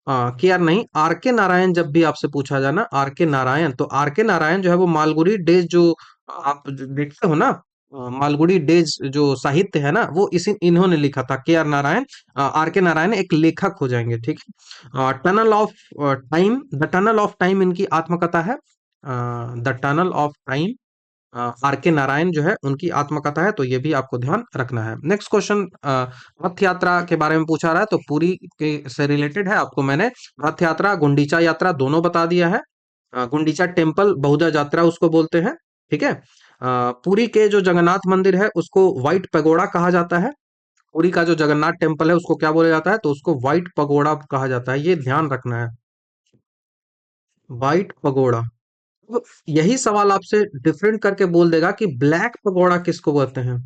के आर नहीं, आर के नारायण जब भी आपसे पूछा जाए ना, आर के नारायण, तो आर के नारायण जो है वो मालगुडी डेज जो आप देखते हो ना, मालगुडी डेज जो साहित्य है ना, वो इसी इन्होंने लिखा था, के are Narayan. Are K Narayan एक लेखक हो जाएंगे। ठीक है, tunnel of time, the tunnel of time इनकी आत्मकथा है। The tunnel of time, R K Narayan जो है उनकी आत्मकथा है। तो ये भी आपको ध्यान रखना है। नेक्स्ट क्वेश्चन, रथ यात्रा के बारे में पूछा रहा है, तो पुरी के से रिलेटेड है। आपको मैंने रथ यात्रा, गुंडीचा यात्रा दोनों बता दिया है। गुंडीचा टेम्पल, बहुधा यात्रा उसको बोलते हैं। ठीक है, पुरी के जो जगन्नाथ मंदिर है उसको व्हाइट पगोड़ा कहा जाता है। पुरी का जो जगन्नाथ टेम्पल है उसको क्या बोला जाता है, तो उसको व्हाइट पगोड़ा कहा जाता है। ये ध्यान रखना है, व्हाइट पगोड़ा। तो यही सवाल आपसे डिफरेंट करके बोल देगा कि ब्लैक पगोड़ा किसको बोलते हैं।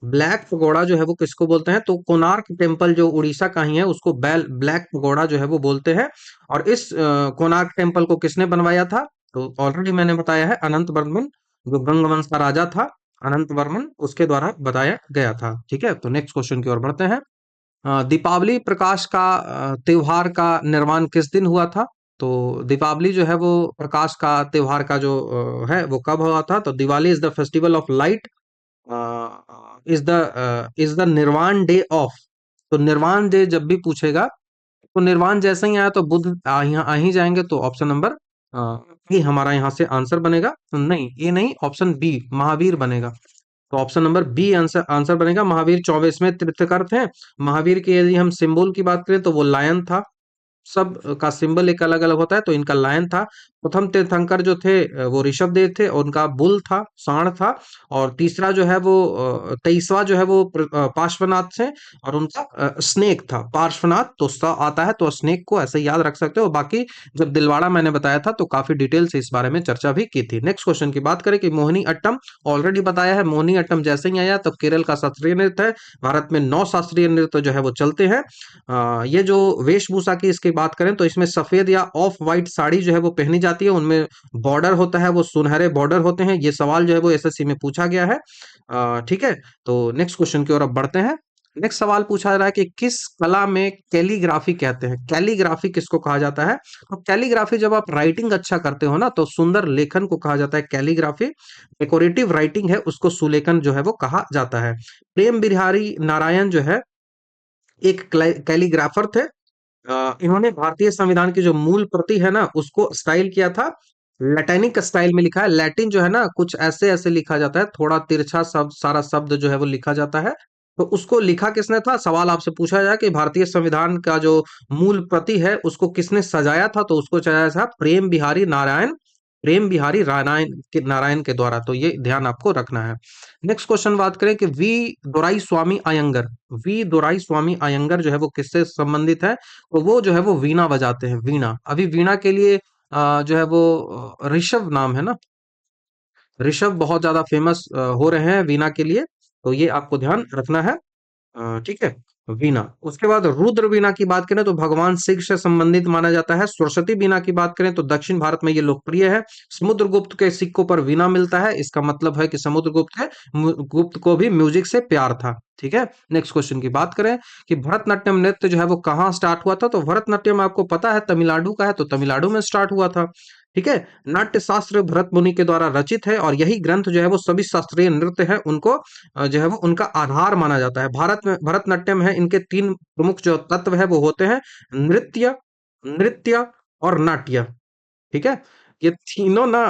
ब्लैक पगोड़ा जो है वो किसको बोलते हैं, तो कोणार्क टेम्पल जो उड़ीसा का ही है उसको ब्लैक पगोड़ा जो है वो बोलते हैं। और इस कोणार्क टेम्पल को किसने बनवाया था, तो ऑलरेडी मैंने बताया है, अनंत वर्मन, जो गंग वंश का राजा था, अनंत वर्मन, उसके द्वारा बताया गया था। ठीक है, तो नेक्स्ट क्वेश्चन की ओर बढ़ते हैं। दीपावली प्रकाश का त्योहार का निर्माण किस दिन हुआ था, तो दीपावली जो है वो प्रकाश का त्योहार का जो है वो कब हुआ था, तो Diwali is the festival of light, is the निर्वाण डे ऑफ। तो निर्वाण डे जब भी पूछेगा, तो निर्वाण जैसे ही आया तो बुध यहाँ आ ही जाएंगे। तो ऑप्शन नंबर ये हमारा यहाँ से आंसर बनेगा। तो नहीं, ये नहीं, ऑप्शन बी महावीर बनेगा। तो option number B answer answer बनेगा। महावीर 24वें तीर्थकर थे। महावीर की यदि हम सिंबल की बात करें तो वो लायन था। सब का सिंबल एक अलग अलग होता है, तो इनका लायन था। प्रथम तीर्थंकर जो थे वो ऋषभ देव थे, और उनका बुल था, सांड था। और तीसरा जो है वो 23वां जो है वो पार्श्वनाथ थे, और उनका स्नेक था, पार्श्वनाथ। तो आता है, तो स्नेक को ऐसे याद रख सकते हो। बाकी जब दिलवाड़ा मैंने बताया था तो काफी डिटेल से इस बारे में चर्चा भी की थी। नेक्स्ट क्वेश्चन की बात करें कि मोहिनी अट्टम, ऑलरेडी बताया है, मोहिनी अट्टम जैसे ही आया तब केरल का शास्त्रीय नृत्य है। भारत में 9 शास्त्रीय नृत्य जो है वो चलते हैं। ये जो वेशभूषा की इसकी बात करें तो इसमें सफेद या ऑफ वाइट साड़ी जो है वो पहनी जाती है। उनमें बॉर्डर होता है, वो सुनहरे बॉर्डर होते हैं। ये सवाल जो है वो एसएससी में पूछा गया है। ठीक है, तो नेक्स्ट क्वेश्चन की ओर अब बढ़ते हैं। नेक्स्ट सवाल पूछा जा रहा है कि किस कला में कैलीग्राफी कहते हैं। कैलीग्राफी किसको कहा जाता है, तो कैलीग्राफी जब आप राइटिंग अच्छा करते हो ना, तो सुंदर लेखन को कहा जाता है कैलीग्राफी। डेकोरेटिव राइटिंग है उसको सुलेखन जो है वो कहा जाता है। प्रेम बिहारी नारायण जो है एक कैलीग्राफर थे। इन्होंने भारतीय संविधान की जो मूल प्रति है ना उसको स्टाइल किया था, लैटिनिक स्टाइल में लिखा है। लैटिन जो है ना कुछ ऐसे ऐसे लिखा जाता है, थोड़ा तिरछा शब्द, सारा शब्द जो है वो लिखा जाता है। तो उसको लिखा किसने था, सवाल आपसे पूछा जाए कि भारतीय संविधान का जो मूल प्रति है उसको किसने सजाया था, तो उसको सजाया था प्रेम बिहारी नारायण, प्रेम बिहारी नारायण के द्वारा। तो ये ध्यान आपको रखना है। नेक्स्ट क्वेश्चन बात करें कि V Doraiswamy Iyengar, V Doraiswamy Iyengar जो है वो किससे संबंधित है, तो वो जो है वो वीणा बजाते हैं। वीणा, अभी वीणा के लिए जो है वो ऋषभ नाम है ना, ऋषभ बहुत ज्यादा फेमस हो रहे हैं वीणा के लिए। तो ये आपको ध्यान रखना है। ठीक है, वीणा। उसके बाद रुद्र वीणा की बात करें तो भगवान शिव से संबंधित माना जाता है। सरस्वती वीणा की बात करें तो दक्षिण भारत में ये लोकप्रिय है। समुद्रगुप्त के सिक्कों पर वीणा मिलता है, इसका मतलब है कि समुद्रगुप्त है, गुप्त को भी म्यूजिक से प्यार था। ठीक है, नेक्स्ट क्वेश्चन की बात करें कि भरतनाट्यम नृत्य जो है वो कहाँ स्टार्ट हुआ था, तो भरतनाट्यम आपको पता है तमिलनाडु का है, तो तमिलनाडु में स्टार्ट हुआ था। ठीक है, नाट्य शास्त्र भरत मुनि के द्वारा रचित है, और यही ग्रंथ जो है वो सभी शास्त्रीय नृत्य है उनको जो है वो उनका आधार माना जाता है। भारत में भरतनाट्यम है, इनके तीन प्रमुख जो तत्व है वो होते हैं नृत्य, नृत्य और नाट्य। ठीक है, ये तीनों ना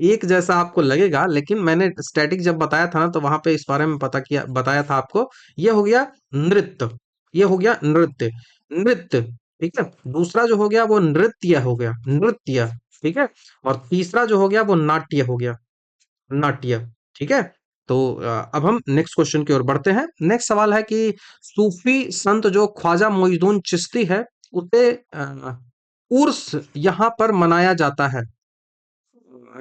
एक जैसा आपको लगेगा, लेकिन मैंने स्टैटिक जब बताया था ना तो वहां पे इस बारे में पता किया, बताया था आपको। ये हो गया नृत्य, ये हो गया नृत्य, नृत्य। ठीक है, दूसरा जो हो गया वो नृत्य हो गया, नृत्य। ठीक है, और तीसरा जो हो गया वो नाट्य हो गया, नाट्य। ठीक है, तो अब हम नेक्स्ट क्वेश्चन की ओर बढ़ते हैं। नेक्स्ट सवाल है कि सूफी संत जो ख्वाजा मोइनुद्दीन चिश्ती है उसे उर्स यहाँ पर मनाया जाता है।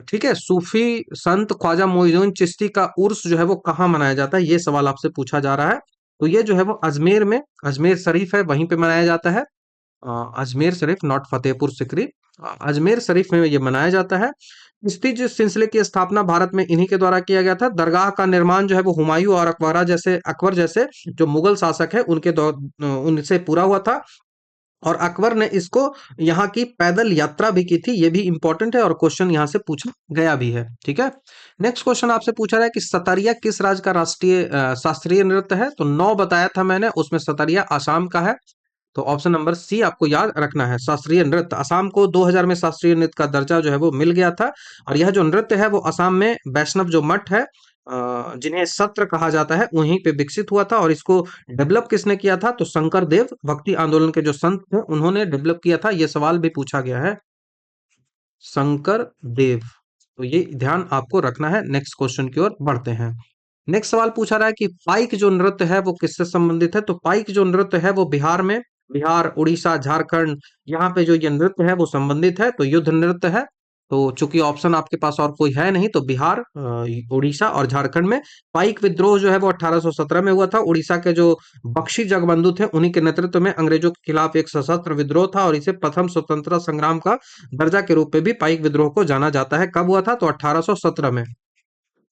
ठीक है, सूफी संत ख्वाजा मोइनुद्दीन चिश्ती का उर्स जो है वो कहाँ मनाया जाता है, ये सवाल आपसे पूछा जा रहा है। तो ये जो है वो अजमेर में, अजमेर शरीफ है वहीं पे मनाया जाता है। अजमेर शरीफ, नॉट फतेहपुर सिकरी। अजमेर शरीफ में ये मनाया जाता है। चिश्ती जो सिलसिले की स्थापना भारत में इन्हीं के द्वारा किया गया था। दरगाह का निर्माण जो है वो हुमायूं और अकबर जैसे जो मुगल शासक है उनके उनसे पूरा हुआ था। और अकबर ने इसको यहाँ की पैदल यात्रा भी की थी। ये भी इंपॉर्टेंट है और क्वेश्चन यहाँ से पूछा गया भी है। ठीक है। नेक्स्ट क्वेश्चन आपसे पूछा रहा है कि सतरिया किस राज्य का राष्ट्रीय शास्त्रीय नृत्य है। तो 9 बताया था मैंने, उसमें सतरिया असम का है। तो ऑप्शन नंबर सी आपको याद रखना है। शास्त्रीय नृत्य, असम को 2000 में शास्त्रीय नृत्य का दर्जा जो है वो मिल गया था। और यह जो नृत्य है वो असम में वैष्णव जो मठ है, जिन्हें सत्र कहा जाता है, वहीं पे विकसित हुआ था। और इसको डेवलप किसने किया था, तो शंकर देव भक्ति आंदोलन के जो संत थे उन्होंने डेवलप किया था। ये सवाल भी पूछा गया है, शंकर देव। तो ये ध्यान आपको रखना है। नेक्स्ट क्वेश्चन की ओर बढ़ते हैं। नेक्स्ट सवाल पूछा रहा है कि पाइक जो नृत्य है वो किससे संबंधित है। तो पाइक जो नृत्य है वो बिहार में, बिहार, उड़ीसा, झारखंड, यहाँ पे जो ये नृत्य है वो संबंधित है। तो युद्ध नृत्य है। तो चूंकि ऑप्शन आपके पास और कोई है नहीं, तो बिहार, उड़ीसा और झारखंड में पाइक विद्रोह जो है वो 1817 में हुआ था। उड़ीसा के जो बख्शी जगबंधु थे उन्हीं के नेतृत्व में अंग्रेजों के खिलाफ एक सशस्त्र विद्रोह था। और इसे प्रथम स्वतंत्रता संग्राम का दर्जा के रूप में भी पाइक विद्रोह को जाना जाता है। कब हुआ था, तो 1817 में।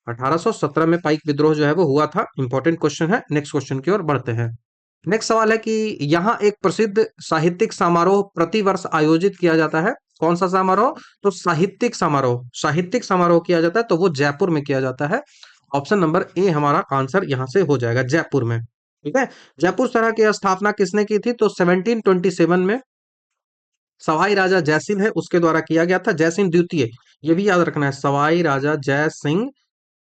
1817 में पाइक विद्रोह जो है वो हुआ था। इंपॉर्टेंट क्वेश्चन है। नेक्स्ट क्वेश्चन की ओर बढ़ते हैं। नेक्स्ट सवाल है कि यहाँ एक प्रसिद्ध साहित्यिक समारोह प्रतिवर्ष आयोजित किया जाता है। कौन सा समारोह, तो साहित्यिक समारोह। साहित्यिक समारोह किया जाता है तो वो जयपुर में किया जाता है। ऑप्शन नंबर ए हमारा आंसर यहाँ से हो जाएगा, जयपुर में। ठीक है। जयपुर शहर की स्थापना किसने की थी, तो 1727 में सवाई राजा जयसिंह है उसके द्वारा किया गया था। जयसिंह द्वितीय, ये भी याद रखना है, सवाई राजा जय सिंह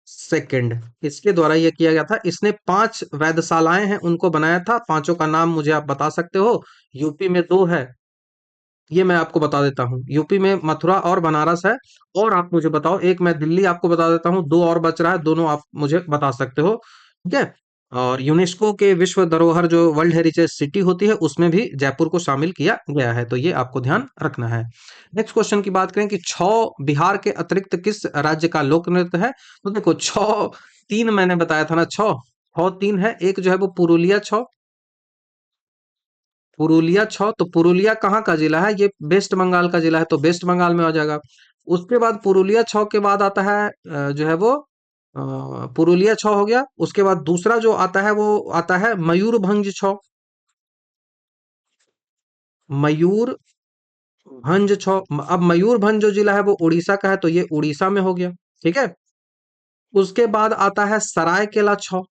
सेकंड, इसके द्वारा ये किया गया था। इसने 5 वेधशालाएं हैं उनको बनाया था। पांचों का नाम मुझे आप बता सकते हो। यूपी में 2 है, ये मैं आपको बता देता हूँ। यूपी में मथुरा और बनारस है। और आप मुझे बताओ, एक मैं दिल्ली आपको बता देता हूँ, 2 और बच रहा है, दोनों आप मुझे बता सकते हो। ठीक है। और यूनेस्को के विश्व धरोहर जो वर्ल्ड हेरिटेज सिटी होती है उसमें भी जयपुर को शामिल किया गया है। तो ये आपको ध्यान रखना है। नेक्स्ट क्वेश्चन की बात करें कि छौ बिहार के अतिरिक्त किस राज्य का लोक नृत्य है। तो देखो, छौ तीन मैंने बताया था ना, छौ छौ तीन है। एक जो है वो पुरुलिया छौ, पुरुलिया छौ। तो पुरुलिया कहाँ का जिला है, ये वेस्ट बंगाल का जिला है, तो वेस्ट बंगाल में आ जाएगा। उसके बाद पुरुलिया छौ के बाद आता है जो है वो पुरुलिया छौ हो गया। उसके बाद दूसरा जो आता है वो आता है मयूरभंज छौ। मयूरभंज छौ। अब मयूरभंज जो जिला है वो उड़ीसा का है, तो ये उड़ीसा में हो गया। ठीक है। उसके बाद आता है सरायकेला छौ।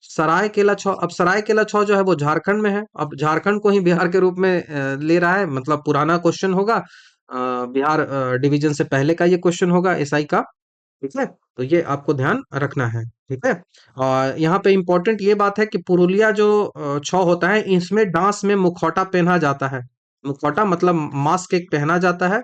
सरायकेला छौ, अब सरायकेला छौ जो है वो झारखंड में है। अब झारखंड को ही बिहार के रूप में ले रहा है, मतलब पुराना क्वेश्चन होगा। बिहार डिवीजन से पहले का ये क्वेश्चन होगा, एसआई का। ठीक है। तो ये आपको ध्यान रखना है। ठीक है। और यहाँ पे इंपॉर्टेंट ये बात है कि पुरुलिया जो छौ होता है, इसमें डांस में मुखौटा पहना जाता है। मुखौटा मतलब मास्क एक पहना जाता है।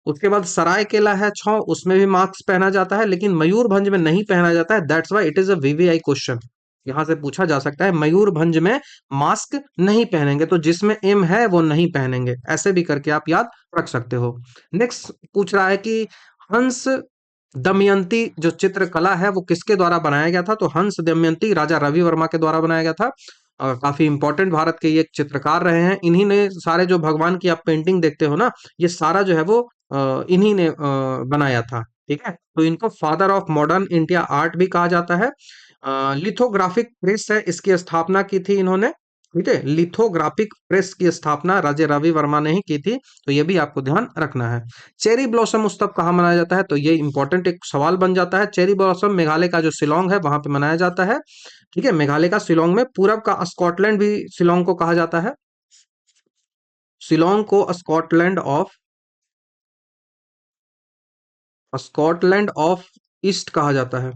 उसके बाद सरायकेला है छौ, उसमें भी मास्क पहना जाता है, लेकिन मयूरभंज में नहीं पहना जाता है। That's why it is a VVI question. यहाँ से पूछा जा सकता है, मयूरभंज में मास्क नहीं पहनेंगे, तो जिसमें एम है वो नहीं पहनेंगे। ऐसे भी करके आप याद रख सकते हो। नेक्स्ट पूछ रहा है कि हंस दमयंती जो चित्रकला है वो किसके द्वारा बनाया गया था। तो हंस दमयंती राजा रवि वर्मा के द्वारा बनाया गया था। और काफी इंपॉर्टेंट भारत के ये एक चित्रकार रहे हैं। इन्हीं ने सारे जो भगवान की आप पेंटिंग देखते हो ना, ये सारा जो है वो इन्हीं ने बनाया था। ठीक है। तो इनको father of modern India art भी कहा जाता है। लिथोग्राफिक प्रेस है, इसकी स्थापना की थी इन्होंने। ठीक है। लिथोग्राफिक प्रेस की स्थापना राजा रवि वर्मा ने ही की थी। तो ये भी आपको ध्यान रखना है। चेरी ब्लॉसम उत्सव कहाँ मनाया जाता है, तो ये इंपॉर्टेंट एक सवाल बन जाता है। चेरी ब्लॉसम मेघालय का जो शिलोंग है वहां पे मनाया जाता है। ठीक है। मेघालय का शिलोंग में, पूरब का स्कॉटलैंड भी शिलोंग को कहा जाता है। शिलोंग को स्कॉटलैंड ऑफ ईस्ट कहा जाता है।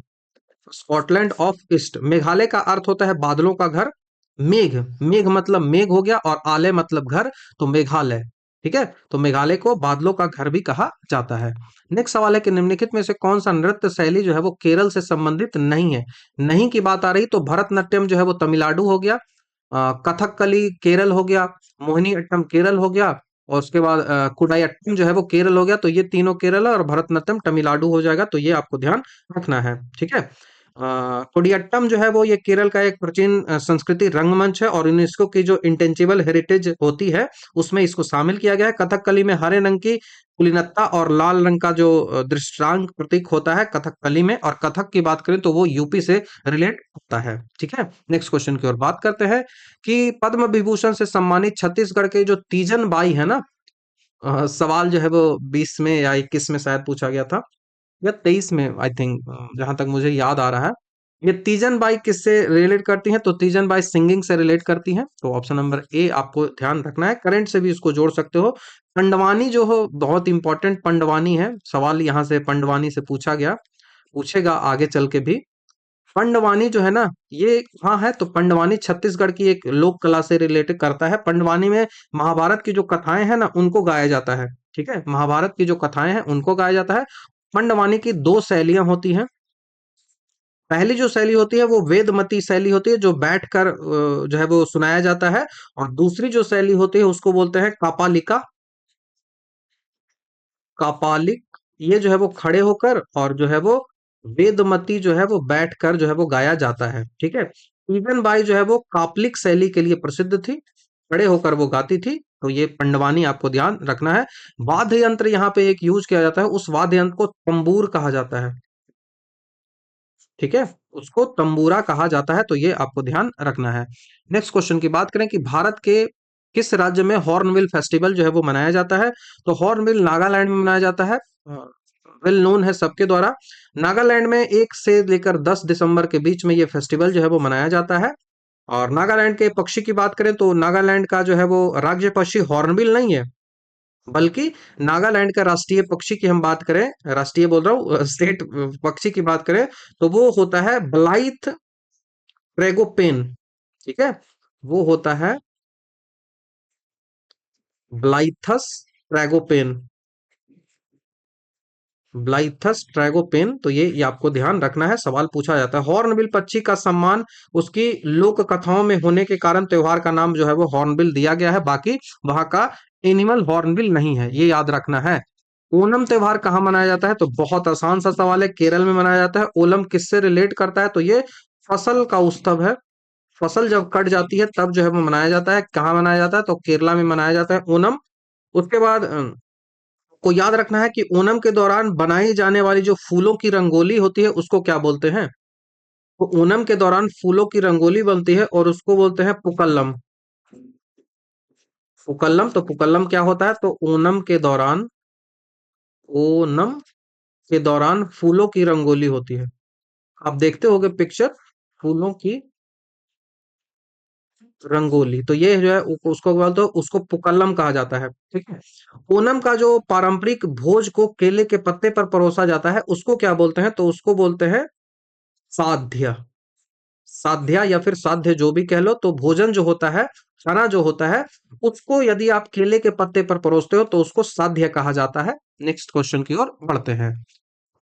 Scotland of east. मेघालय का अर्थ होता है बादलों का घर। मेघ, मेघ मतलब मेघ हो गया, और आलय मतलब घर, तो मेघालय। ठीक है। तो मेघालय को बादलों का घर भी कहा जाता है। नेक्स्ट सवाल है कि निम्नलिखित में से कौन सा नृत्य शैली जो है वो केरल से संबंधित नहीं है। नहीं की बात आ रही तो भरतनाट्यम जो है वो तमिलनाडु हो गया, कथकली केरल हो गया, मोहिनीअट्टम केरल हो गया, और उसके बाद कुडायाट्टम जो है वो केरल हो गया। तो ये तीनों केरल है, और भरतनाट्यम तमिलनाडु हो जाएगा। तो ये आपको ध्यान रखना है। ठीक है। कुडियाट्टम जो है वो ये केरल का एक प्राचीन संस्कृति रंगमंच है और यूनेस्को की जो इंटेंजिबल हेरिटेज होती है उसमें इसको शामिल किया गया है। कथकली में हरे रंग की कुलीनता और लाल रंग का जो दृष्टांत प्रतीक होता है कथकली में, और कथक की बात करें तो वो यूपी से रिलेट होता है। ठीक है, नेक्स्ट क्वेश्चन की ओर बात करते हैं कि पद्म विभूषण से सम्मानित छत्तीसगढ़ के जो तीजन बाई है ना, सवाल जो है वो 20 में या 21 में शायद पूछा गया था या 23 में, आई थिंक, जहां तक मुझे याद आ रहा है। ये तीजन बाई किससे रिलेट करती हैं? तो तीजन बाई सिंगिंग से रिलेट करती हैं, तो ऑप्शन नंबर ए आपको ध्यान रखना है। करंट से भी इसको जोड़ सकते हो। पंडवानी जो हो बहुत इंपॉर्टेंट पंडवानी है, सवाल यहाँ से पंडवानी से पूछा गया, पूछेगा आगे चल के भी। पंडवानी जो है ना, ये हाँ है, तो पंडवानी छत्तीसगढ़ की एक लोक कला से रिलेटेड करता है। पंडवानी में महाभारत की जो कथाएं हैं ना उनको गाया जाता है। ठीक है, महाभारत की जो कथाएं हैं उनको गाया जाता है। पंडवानी की दो शैलियां होती हैं। पहली जो शैली होती है वो वेदमती शैली होती है, जो बैठकर जो है वो सुनाया जाता है। और दूसरी जो शैली होती है उसको बोलते हैं कापालिका। कापालिक, ये जो है वो खड़े होकर, और जो है वो वेदमती जो है वो बैठकर जो है वो गाया जाता है। ठीक है, तीजन बाई जो है वो कापलिक शैली के लिए प्रसिद्ध थी, खड़े होकर वो गाती थी। तो ये पंडवानी आपको ध्यान रखना है। वाद्य यंत्र यहाँ पे एक यूज किया जाता है, उस वाद्य यंत्र को तंबूर कहा जाता है। ठीक है, उसको तंबूरा कहा जाता है, तो ये आपको ध्यान रखना है। नेक्स्ट क्वेश्चन की बात करें कि भारत के किस राज्य में हॉर्नबिल फेस्टिवल जो है वो मनाया जाता है? तो हॉर्नबिल नागालैंड में मनाया जाता है, वेल नोन है सबके द्वारा। नागालैंड में 1 से लेकर 10 दिसंबर के बीच में ये फेस्टिवल जो है वो मनाया जाता है। और नागालैंड के पक्षी की बात करें तो नागालैंड का जो है वो राज्य पक्षी हॉर्नबिल नहीं है, बल्कि नागालैंड का राष्ट्रीय पक्षी की हम बात करें, राष्ट्रीय बोल रहा हूँ, स्टेट पक्षी की बात करें, तो वो होता है ब्लाइथ ट्रैगोपेन। ठीक है, वो होता है ब्लाइथस ट्रैगोपेन। ब्लाइथस ट्रैगोपेन, तो ये आपको ध्यान रखना है, सवाल पूछा जाता है। हॉर्नबिल पक्षी का सम्मान उसकी लोक कथाओं में होने के कारण त्योहार का नाम जो है वो हॉर्नबिल दिया गया है, बाकी वहां का एनिमल हॉर्नबिल नहीं है, ये याद रखना है। ओणम त्योहार कहाँ मनाया जाता है? तो बहुत आसान सा सवाल है, केरल में मनाया जाता है। ओणम किससे रिलेट करता है? तो ये फसल का उत्सव है। फसल जब कट जाती है तब जो है वो मनाया जाता है। कहाँ मनाया जाता है? तो केरला में मनाया जाता है ओणम। उसके बाद को याद रखना है कि ओणम के दौरान बनाई जाने वाली जो फूलों की रंगोली होती है उसको क्या बोलते हैं? तो ओणम के दौरान फूलों की रंगोली बनती है और उसको बोलते हैं पुक्कलम। पुक्कलम, तो पुक्कलम क्या होता है? तो ओणम के दौरान फूलों की रंगोली होती है। आप देखते होगे पिक्चर, फूलों की रंगोली, तो ये जो है उसको बोलते हो, उसको पुक्कलम कहा जाता है। ठीक है, ओणम का जो पारंपरिक भोज को केले के पत्ते पर परोसा जाता है उसको क्या बोलते हैं? तो उसको बोलते हैं साध्य। साध्या या फिर साध्य जो भी कह लो, तो भोजन जो होता है, खाना जो होता है, उसको यदि आप केले के पत्ते पर परोसते हो तो उसको साध्य कहा जाता है। नेक्स्ट क्वेश्चन की ओर बढ़ते हैं।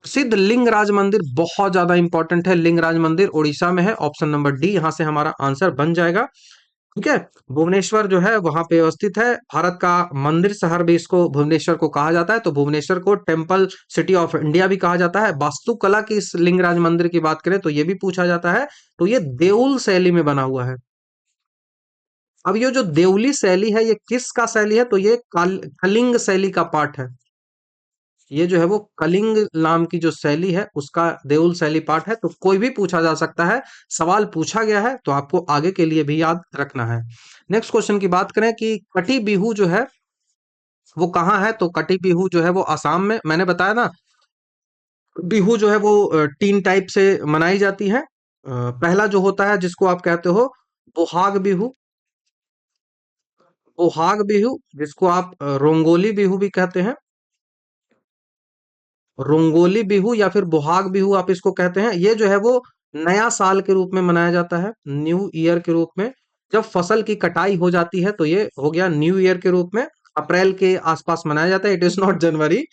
प्रसिद्ध लिंगराज मंदिर बहुत ज्यादा इंपॉर्टेंट है, लिंगराज मंदिर उड़ीसा में है, ऑप्शन नंबर डी यहां से हमारा आंसर बन जाएगा। ठीक है, भुवनेश्वर जो है वहां पे अवस्थित है। भारत का मंदिर शहर भी इसको भुवनेश्वर को कहा जाता है, तो भुवनेश्वर को टेम्पल सिटी ऑफ इंडिया भी कहा जाता है। वास्तुकला की इस लिंगराज मंदिर की बात करें तो ये भी पूछा जाता है, तो ये देउल शैली में बना हुआ है। अब ये जो देउली शैली है ये किसका शैली है? तो ये कलिंग शैली का पार्ट है। ये जो है वो कलिंग नाम की जो शैली है उसका देउल शैली पार्ट है। तो कोई भी पूछा जा सकता है, सवाल पूछा गया है तो आपको आगे के लिए भी याद रखना है। नेक्स्ट क्वेश्चन की बात करें कि कटी बिहू जो है वो कहाँ है? तो कटी बिहू जो है वो असम में, मैंने बताया ना, बिहू जो है वो 3 टाइप से मनाई जाती है। पहला जो होता है जिसको आप कहते हो बोहाग बिहू, बोहाग बिहू जिसको आप रोंगोली बिहू भी कहते हैं। रोंगोली बिहू या फिर बोहाग बिहू आप इसको कहते हैं। ये जो है वो नया साल के रूप में मनाया जाता है, न्यू ईयर के रूप में। जब फसल की कटाई हो जाती है तो ये हो गया न्यू ईयर के रूप में। अप्रैल के आसपास मनाया जाता है, इट इज नॉट जनवरी।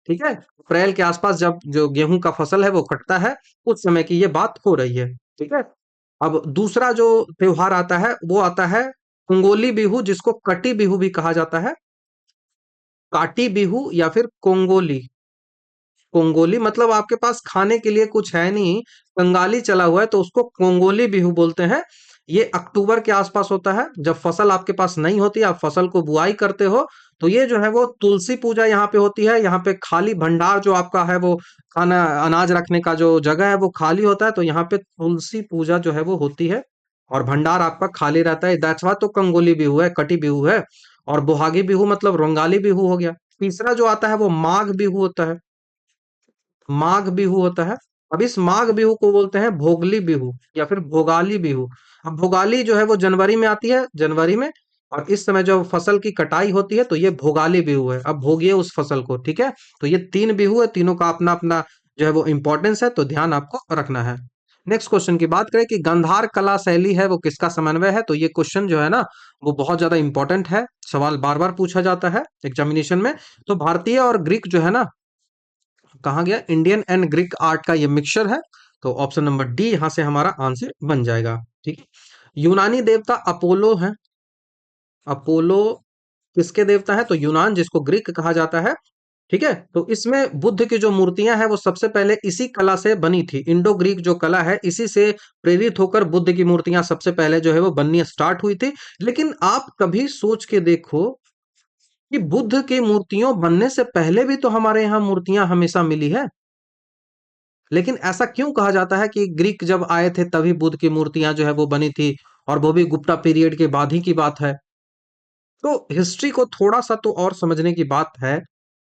ठीक है, अप्रैल के आसपास जब जो गेहूं का फसल है वो कटता है, उस समय की ये बात हो रही है। ठीक है, अब दूसरा जो त्योहार आता है वो आता है कुंगोली बिहू, जिसको कटी बिहू भी कहा जाता है। काटी बिहू या फिर कोंगोली, कोंगोली मतलब आपके पास खाने के लिए कुछ है नहीं, कंगाली चला हुआ है, तो उसको कोंगोली बिहू बोलते हैं। ये अक्टूबर के आसपास होता है, जब फसल आपके पास नहीं होती, आप फसल को बुआई करते हो, तो ये जो है वो तुलसी पूजा यहाँ पे होती है। यहाँ पे खाली भंडार जो आपका है वो खाना अनाज रखने का जो जगह है वो खाली होता है, तो यहाँ पे तुलसी पूजा जो है वो होती है और भंडार आपका खाली रहता है। दैट्स व्हाई तो कंगोली बिहू है, कटी बिहू है। और बोहागी बिहू मतलब रोंगाली बिहू हो गया। तीसरा जो आता है वो माघ बिहू होता है। माघ बिहू होता है। अब इस माघ बिहू को बोलते हैं भोगली बिहू या फिर भोगाली बिहू। अब भोगाली जो है वो जनवरी में आती है, जनवरी में। और इस समय जब फसल की कटाई होती है तो ये भोगाली बिहू है, अब भोगिए उस फसल को, ठीक है। तो ये तीन बिहू है, तीनों का अपना अपना जो है वो इंपॉर्टेंस है, तो ध्यान आपको रखना है। नेक्स्ट क्वेश्चन की बात करें कि गंधार कला शैली है वो किसका समन्वय है, तो ये क्वेश्चन जो है ना वो बहुत ज्यादा इंपॉर्टेंट है, सवाल बार बार पूछा जाता है एग्जामिनेशन में। तो भारतीय और ग्रीक जो है ना, कहा गया इंडियन एंड ग्रीक आर्ट का ये मिक्सचर है। तो ऑप्शन नंबर डी यहां से हमारा आंसर बन जाएगा, ठीक है। यूनानी देवता अपोलो है। अपोलो किसके देवता है, तो यूनान, जिसको ग्रीक कहा जाता है, ठीक है। तो इसमें बुद्ध की जो मूर्तियां हैं वो सबसे पहले इसी कला से बनी थी। इंडो ग्रीक जो कला है इसी से प्रेरित होकर बुद्ध की मूर्तियां सबसे पहले जो है वो बननी स्टार्ट हुई थी। लेकिन आप कभी सोच के देखो कि बुद्ध की मूर्तियों बनने से पहले भी तो हमारे यहाँ मूर्तियां हमेशा मिली है। लेकिन ऐसा क्यों कहा जाता है कि ग्रीक जब आए थे तभी बुद्ध की मूर्तियां जो है वो बनी थी, और वो भी गुप्ता पीरियड के बाद ही की बात है। तो हिस्ट्री को थोड़ा सा तो और समझने की बात है।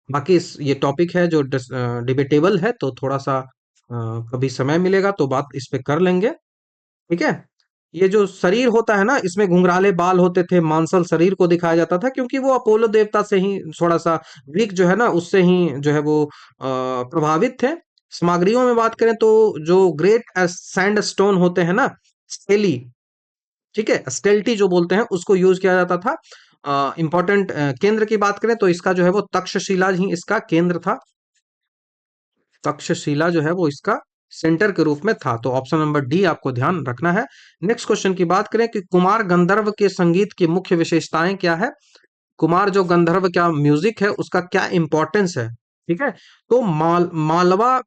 बाकी ये टॉपिक है जो डिबेटेबल है, तो थोड़ा सा कभी समय मिलेगा तो बात इस पे कर लेंगे, ठीक है। ये जो शरीर होता है ना, इसमें घुंघराले बाल होते थे, मांसल शरीर को दिखाया जाता था, क्योंकि वो अपोलो देवता से ही थोड़ा सा, ग्रीक जो है ना उससे ही जो है वो प्रभावित थे। सामग्रियों में बात करें तो जो ग्रेट सैंड स्टोन होते हैं ना, स्टेली, ठीक है, स्टेल्टी जो बोलते हैं, उसको यूज किया जाता था। इंपॉर्टेंट केंद्र की बात करें तो इसका जो है वो तक्षशिला ही इसका केंद्र था। तक्षशिला जो है वो इसका सेंटर के रूप में था। तो ऑप्शन नंबर डी आपको ध्यान रखना है। नेक्स्ट क्वेश्चन की बात करें कि कुमार गंधर्व के संगीत की मुख्य विशेषताएं क्या है। कुमार जो गंधर्व का म्यूजिक है उसका क्या इंपॉर्टेंस है, ठीक है। तो मालवा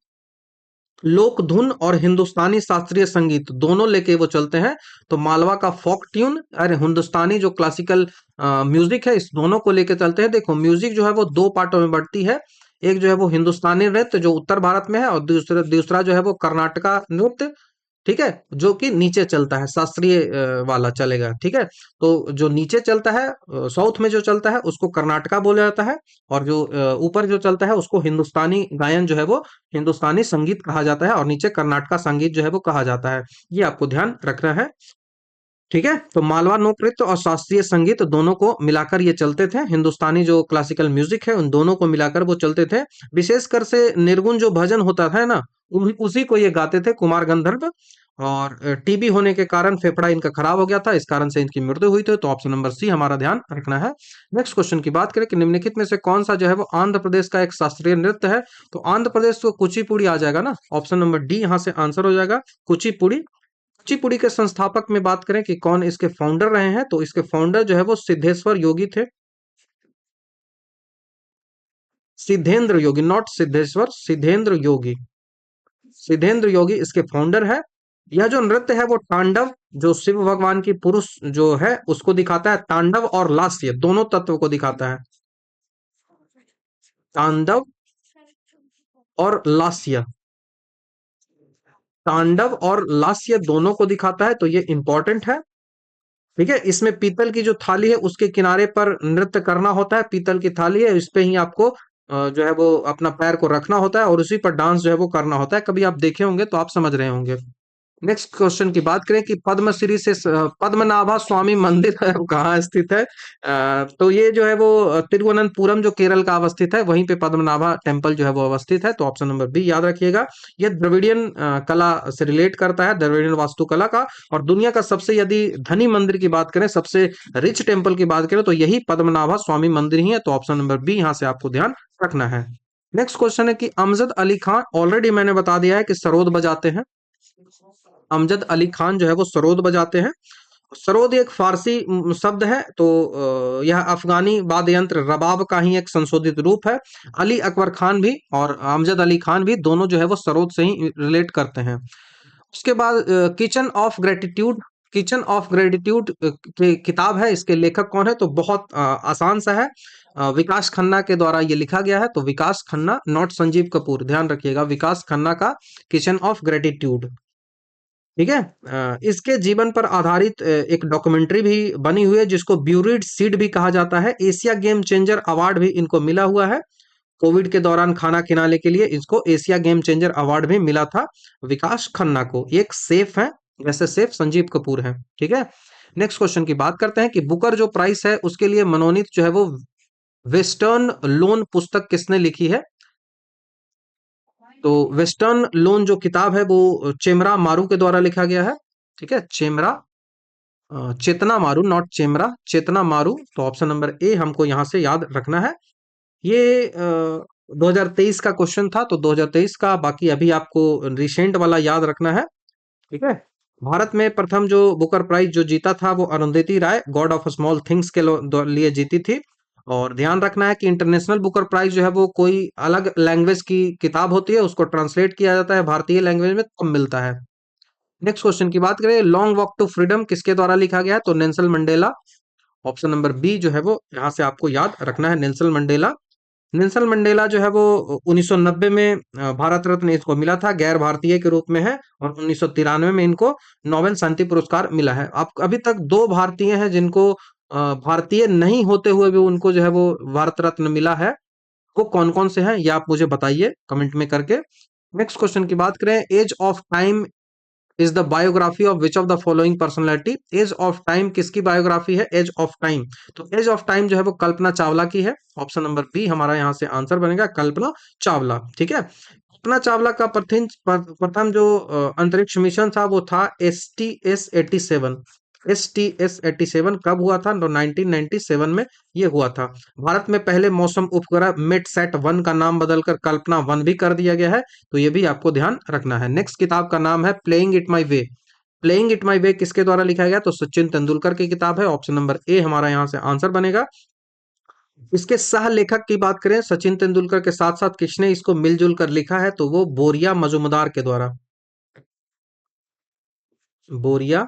लोक धुन और हिंदुस्तानी शास्त्रीय संगीत दोनों लेके वो चलते हैं। तो मालवा का फोक ट्यून और हिंदुस्तानी जो क्लासिकल म्यूजिक है, इस दोनों को लेके चलते हैं। देखो म्यूजिक जो है वो दो पार्टों में बढ़ती है। एक जो है वो हिंदुस्तानी नृत्य जो उत्तर भारत में है, और दूसरा दूसरा जो है वो कर्नाटका नृत्य, ठीक है, जो कि नीचे चलता है, शास्त्रीय वाला चलेगा, ठीक है। तो जो नीचे चलता है, साउथ में जो चलता है उसको कर्नाटका बोला जाता है। और जो ऊपर जो चलता है उसको हिंदुस्तानी गायन जो है वो हिंदुस्तानी संगीत कहा जाता है, और नीचे कर्नाटका संगीत जो है वो कहा जाता है। ये आपको ध्यान रखना है, ठीक है। तो मालवा लोक नृत्य और शास्त्रीय संगीत दोनों को मिलाकर ये चलते थे। हिंदुस्तानी जो क्लासिकल म्यूजिक है उन दोनों को मिलाकर वो चलते थे। विशेषकर से निर्गुण जो भजन होता था ना, उसी को ये गाते थे कुमार गंधर्व। और टीबी होने के कारण फेफड़ा इनका खराब हो गया था, इस कारण से इनकी मृत्यु हुई थी। तो ऑप्शन नंबर सी हमारा ध्यान रखना है। नेक्स्ट क्वेश्चन की बात करें कि निम्नलिखित में से कौन सा जो है वो आंध्र प्रदेश का एक शास्त्रीय नृत्य है। तो आंध्र प्रदेश तो कुचिपुड़ी आ जाएगा ना, ऑप्शन नंबर डी यहाँ से आंसर हो जाएगा, कुचिपुड़ी। कुचिपुड़ी के संस्थापक में बात करें कि कौन इसके फाउंडर रहे हैं, तो इसके फाउंडर जो है वो सिद्धेश्वर योगी थे। सिद्धेंद्र योगी, नॉट सिद्धेश्वर, सिद्धेंद्र योगी। सिद्धेंद्र योगी इसके फाउंडर है। यह जो नृत्य है वो तांडव, जो शिव भगवान की पुरुष जो है उसको दिखाता है, तांडव और लास्य दोनों तत्व को दिखाता है। तांडव और लास्य, तांडव और लास्य दोनों को दिखाता है, तो ये इंपॉर्टेंट है, ठीक है। इसमें पीतल की जो थाली है उसके किनारे पर नृत्य करना होता है। पीतल की थाली है, इस पे ही आपको जो है वो अपना पैर को रखना होता है और उसी पर डांस जो है वो करना होता है। कभी आप देखे होंगे तो आप समझ रहे होंगे। नेक्स्ट क्वेश्चन की बात करें कि पद्मश्री से पद्मनाभा स्वामी मंदिर है वो कहाँ स्थित है। तो ये जो है वो तिरुवनंतपुरम जो केरल का अवस्थित है, वहीं पे पद्मनाभा टेम्पल जो है वो अवस्थित है। तो ऑप्शन नंबर बी याद रखिएगा। ये द्रविडियन कला से रिलेट करता है, द्रविडियन वास्तुकला का। और दुनिया का सबसे यदि धनी मंदिर की बात करें, सबसे रिच टेम्पल की बात करें, तो यही पद्मनाभा स्वामी मंदिर ही है। तो ऑप्शन नंबर बी यहाँ से आपको ध्यान रखना है। नेक्स्ट क्वेश्चन है कि अमजद अली खान, ऑलरेडी मैंने बता दिया है कि सरोद बजाते हैं। अमजद अली खान जो है वो सरोद बजाते हैं। सरोद एक फारसी शब्द है, तो यह अफगानी वाद्य यंत्र रबाब का ही एक संशोधित रूप है। अली अकबर खान भी और अमजद अली खान भी दोनों जो है वो सरोद से ही रिलेट करते हैं। उसके बाद kitchen of gratitude, kitchen of gratitude की किताब है, इसके लेखक कौन है? तो बहुत आसान सा है, विकास खन्ना के द्वारा ये लिखा गया है। तो विकास खन्ना, नॉट संजीव कपूर, ध्यान रखिएगा, विकास खन्ना का किचन ऑफ ग्रेटिट्यूड। ठीक है। इसके जीवन पर आधारित एक डॉक्यूमेंट्री भी बनी हुई है जिसको ब्यूरिड सीड भी कहा जाता है। एशिया गेम चेंजर अवार्ड भी इनको मिला हुआ है। कोविड के दौरान खाना खिलाने के लिए इसको एशिया गेम चेंजर अवार्ड भी मिला था विकास खन्ना को। एक सेफ है, वैसे सेफ संजीव कपूर है। ठीक है। नेक्स्ट क्वेश्चन की बात करते हैं कि बुकर जो प्राइस है उसके लिए मनोनीत जो है वो वेस्टर्न लोन पुस्तक किसने लिखी है? तो वेस्टर्न लोन जो किताब है वो चेमरा मारू के द्वारा लिखा गया है। ठीक है, चेमरा, चेतना मारू, नॉट चेमरा, चेतना मारू। तो ऑप्शन नंबर ए हमको यहाँ से याद रखना है। ये 2023 का क्वेश्चन था, तो 2023 का, बाकी अभी आपको रिसेंट वाला याद रखना है। ठीक है। भारत में प्रथम जो बुकर प्राइज जो जीता था वो अरुंधति राय गॉड ऑफ स्मॉल थिंग्स के लिए जीती थी। और ध्यान रखना है कि इंटरनेशनल बुकर प्राइज जो है वो कोई अलग लैंग्वेज की किताब होती है, उसको ट्रांसलेट किया जाता है भारतीय लैंग्वेज में तब मिलता है। नेक्स्ट क्वेश्चन की बात करें, लॉन्ग वॉक टू फ्रीडम किसके द्वारा लिखा गया है? तो Nelson Mandela. Option number B जो है वो यहाँ से आपको याद रखना है, नेल्सन मंडेला। नेल्सन मंडेला जो है वो 1990 में भारत रत्न इसको मिला था, गैर भारतीय के रूप में है। और 1993 में इनको नोबेल शांति पुरस्कार मिला है। आप अभी तक दो भारतीय हैं जिनको भारतीय नहीं होते हुए भी उनको जो है वो भारत रत्न मिला है। वो कौन कौन से हैं ये आप मुझे बताइए कमेंट में करके। नेक्स्ट क्वेश्चन की बात करें, age of time is the biography of which of the following personality? Age of time किसकी बायोग्राफी है? एज ऑफ टाइम, तो एज ऑफ टाइम जो है वो कल्पना चावला की है। ऑप्शन नंबर बी हमारा यहाँ से आंसर बनेगा, कल्पना चावला। ठीक है। कल्पना चावला का प्रथम प्रथम जो अंतरिक्ष मिशन था वो था STS-87। STS-87 कब हुआ था? तो 1997 में ये हुआ था। भारत में पहले मौसम उपग्रह METSAT-1 का नाम बदलकर कल्पना 1 भी कर दिया गया है। तो ये भी आपको ध्यान रखना है। नेक्स्ट किताब का नाम है playing it my way. Playing it my way किसके द्वारा लिखा गया? तो सचिन तेंदुलकर की किताब है। ऑप्शन नंबर ए हमारा यहाँ से आंसर बनेगा। इसके सह लेखक की बात करें, सचिन तेंदुलकर के साथ साथ किसने इसको मिलजुल कर लिखा है? तो वो बोरिया मजूमदार के द्वारा, बोरिया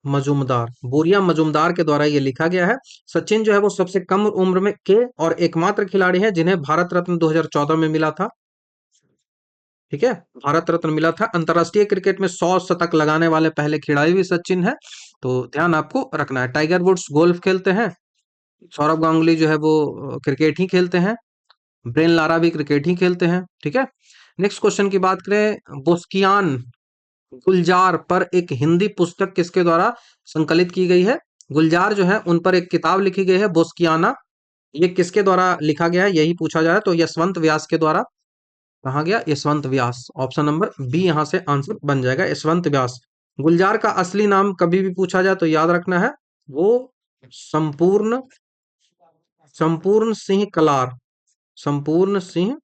मजूमदार, बोरिया मजूमदार के द्वारा ये लिखा गया है। सचिन जो है वो सबसे कम उम्र में के और एकमात्र खिलाड़ी हैं जिन्हें भारत रत्न 2014 में मिला था। ठीक है, भारत रत्न मिला था। अंतरराष्ट्रीय क्रिकेट में 100 शतक लगाने वाले पहले खिलाड़ी भी सचिन है। तो ध्यान आपको रखना है। टाइगर वुड्स गोल्फ खेलते हैं। सौरभ गांगुली जो है वो क्रिकेट ही खेलते हैं। ब्रेन लारा भी क्रिकेट ही खेलते हैं। ठीक है। नेक्स्ट क्वेश्चन की बात करें, बोस्कियान गुलजार पर एक हिंदी पुस्तक किसके द्वारा संकलित की गई है? गुलजार जो है उन पर एक किताब लिखी गई है, बोस्कियाना। ये किसके द्वारा लिखा गया है यही पूछा जा रहा है। तो यशवंत व्यास के द्वारा। कहा गया? यशवंत व्यास। ऑप्शन नंबर बी यहाँ से आंसर बन जाएगा, यशवंत व्यास। गुलजार का असली नाम कभी भी पूछा जाए तो याद रखना है, वो संपूर्ण संपूर्ण सिंह कलार, संपूर्ण सिंह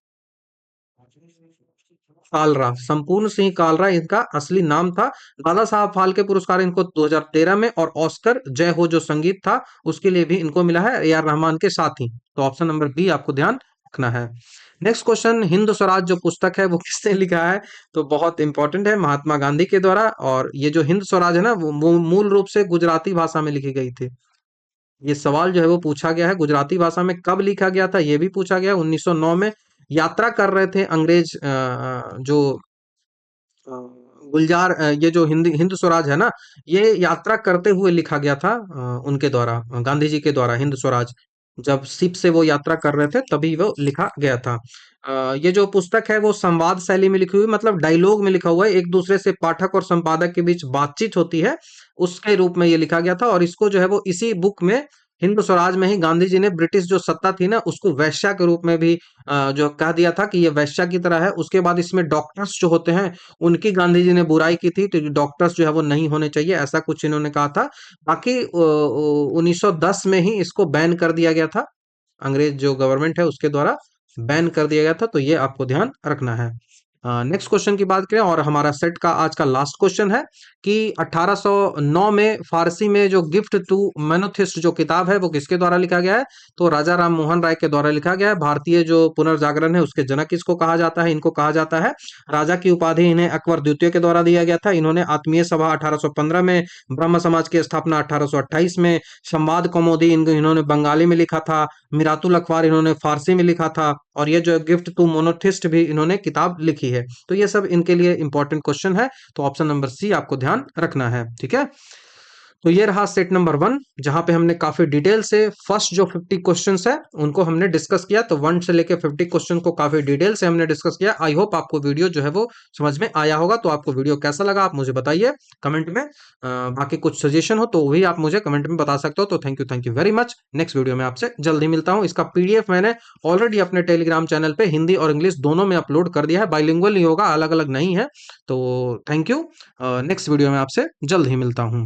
कालरा, संपूर्ण सिंह कालरा इनका असली नाम था। दादा साहब फाल्के पुरस्कार इनको 2013 में, और ऑस्कर जय हो जो संगीत था उसके लिए भी इनको मिला है, AR रहमान के साथ ही। तो ऑप्शन नंबर बी आपको ध्यान रखना है। नेक्स्ट क्वेश्चन, हिंद स्वराज जो पुस्तक है वो किसने लिखा है? तो बहुत इंपॉर्टेंट है, महात्मा गांधी के द्वारा। और ये जो हिंद स्वराज है ना वो मूल रूप से गुजराती भाषा में लिखी गई थी। ये सवाल जो है वो पूछा गया है, गुजराती भाषा में कब लिखा गया था ये भी पूछा गया है। 1909 में यात्रा कर रहे थे अंग्रेज, जो अ, गुलजार, ये जो हिंद स्वराज है ना, ये यात्रा करते हुए लिखा गया था उनके द्वारा, गांधी जी के द्वारा। हिंद स्वराज जब शिप से वो यात्रा कर रहे थे तभी वो लिखा गया था। ये जो पुस्तक है वो संवाद शैली में लिखी हुई, मतलब डायलॉग में लिखा हुआ है, एक दूसरे से पाठक और संपादक के बीच बातचीत होती है उसके रूप में ये लिखा गया था। और इसको जो है वो इसी बुक में, हिंद स्वराज में ही गांधी जी ने ब्रिटिश जो सत्ता थी ना उसको वैश्या के रूप में भी जो कह दिया था कि ये वैश्या की तरह है। उसके बाद इसमें डॉक्टर्स जो होते हैं उनकी गांधी जी ने बुराई की थी, तो डॉक्टर्स जो है वो नहीं होने चाहिए, ऐसा कुछ इन्होंने कहा था। बाकी 1910 में ही इसको बैन कर दिया गया था, अंग्रेज जो गवर्नमेंट है उसके द्वारा बैन कर दिया गया था। तो ये आपको ध्यान रखना है। नेक्स्ट क्वेश्चन की बात करें और हमारा सेट का आज का लास्ट क्वेश्चन है कि 1809 में फारसी में जो गिफ्ट टू मैनोथिस्ट जो किताब है वो किसके द्वारा लिखा गया है? तो राजा राम मोहन राय के द्वारा लिखा गया है। भारतीय जो पुनर्जागरण है उसके जनक इसको कहा जाता है, इनको कहा जाता है। राजा की उपाधि इन्हें अकबर द्वितीय के द्वारा दिया गया था। इन्होंने आत्मीय सभा 1815 में, ब्रह्म समाज की स्थापना 1828 में, संवाद कौमुदी इन्होंने बंगाली में लिखा था, मिरातुल अखबार इन्होंने फारसी में लिखा था, और ये जो गिफ्ट टू मोनोथिस्ट भी इन्होंने किताब लिखी है। तो ये सब इनके लिए इंपॉर्टेंट क्वेश्चन है, तो ऑप्शन नंबर सी आपको ध्यान रखना है। ठीक है, तो ये रहा सेट नंबर 1, जहां पे हमने काफी डिटेल से फर्स्ट जो 50 क्वेश्चंस है उनको हमने डिस्कस किया। तो 1 से लेके 50 क्वेश्चन को काफी डिटेल से हमने डिस्कस किया। आई होप आपको वीडियो जो है वो समझ में आया होगा। तो आपको वीडियो कैसा लगा आप मुझे बताइए कमेंट में। बाकी कुछ सजेशन हो तो भी आप मुझे कमेंट में बता सकते हो। तो thank you very much. Next video में आपसे जल्दी मिलता हूँ। इसका पीडीएफ मैंने ऑलरेडी अपने टेलीग्राम चैनल पे हिंदी और इंग्लिश दोनों में अपलोड कर दिया है। बाइलिंगुअल नहीं होगा, अलग अलग नहीं है। तो थैंक यू। नेक्स्ट वीडियो में आपसे जल्द ही मिलता हूँ।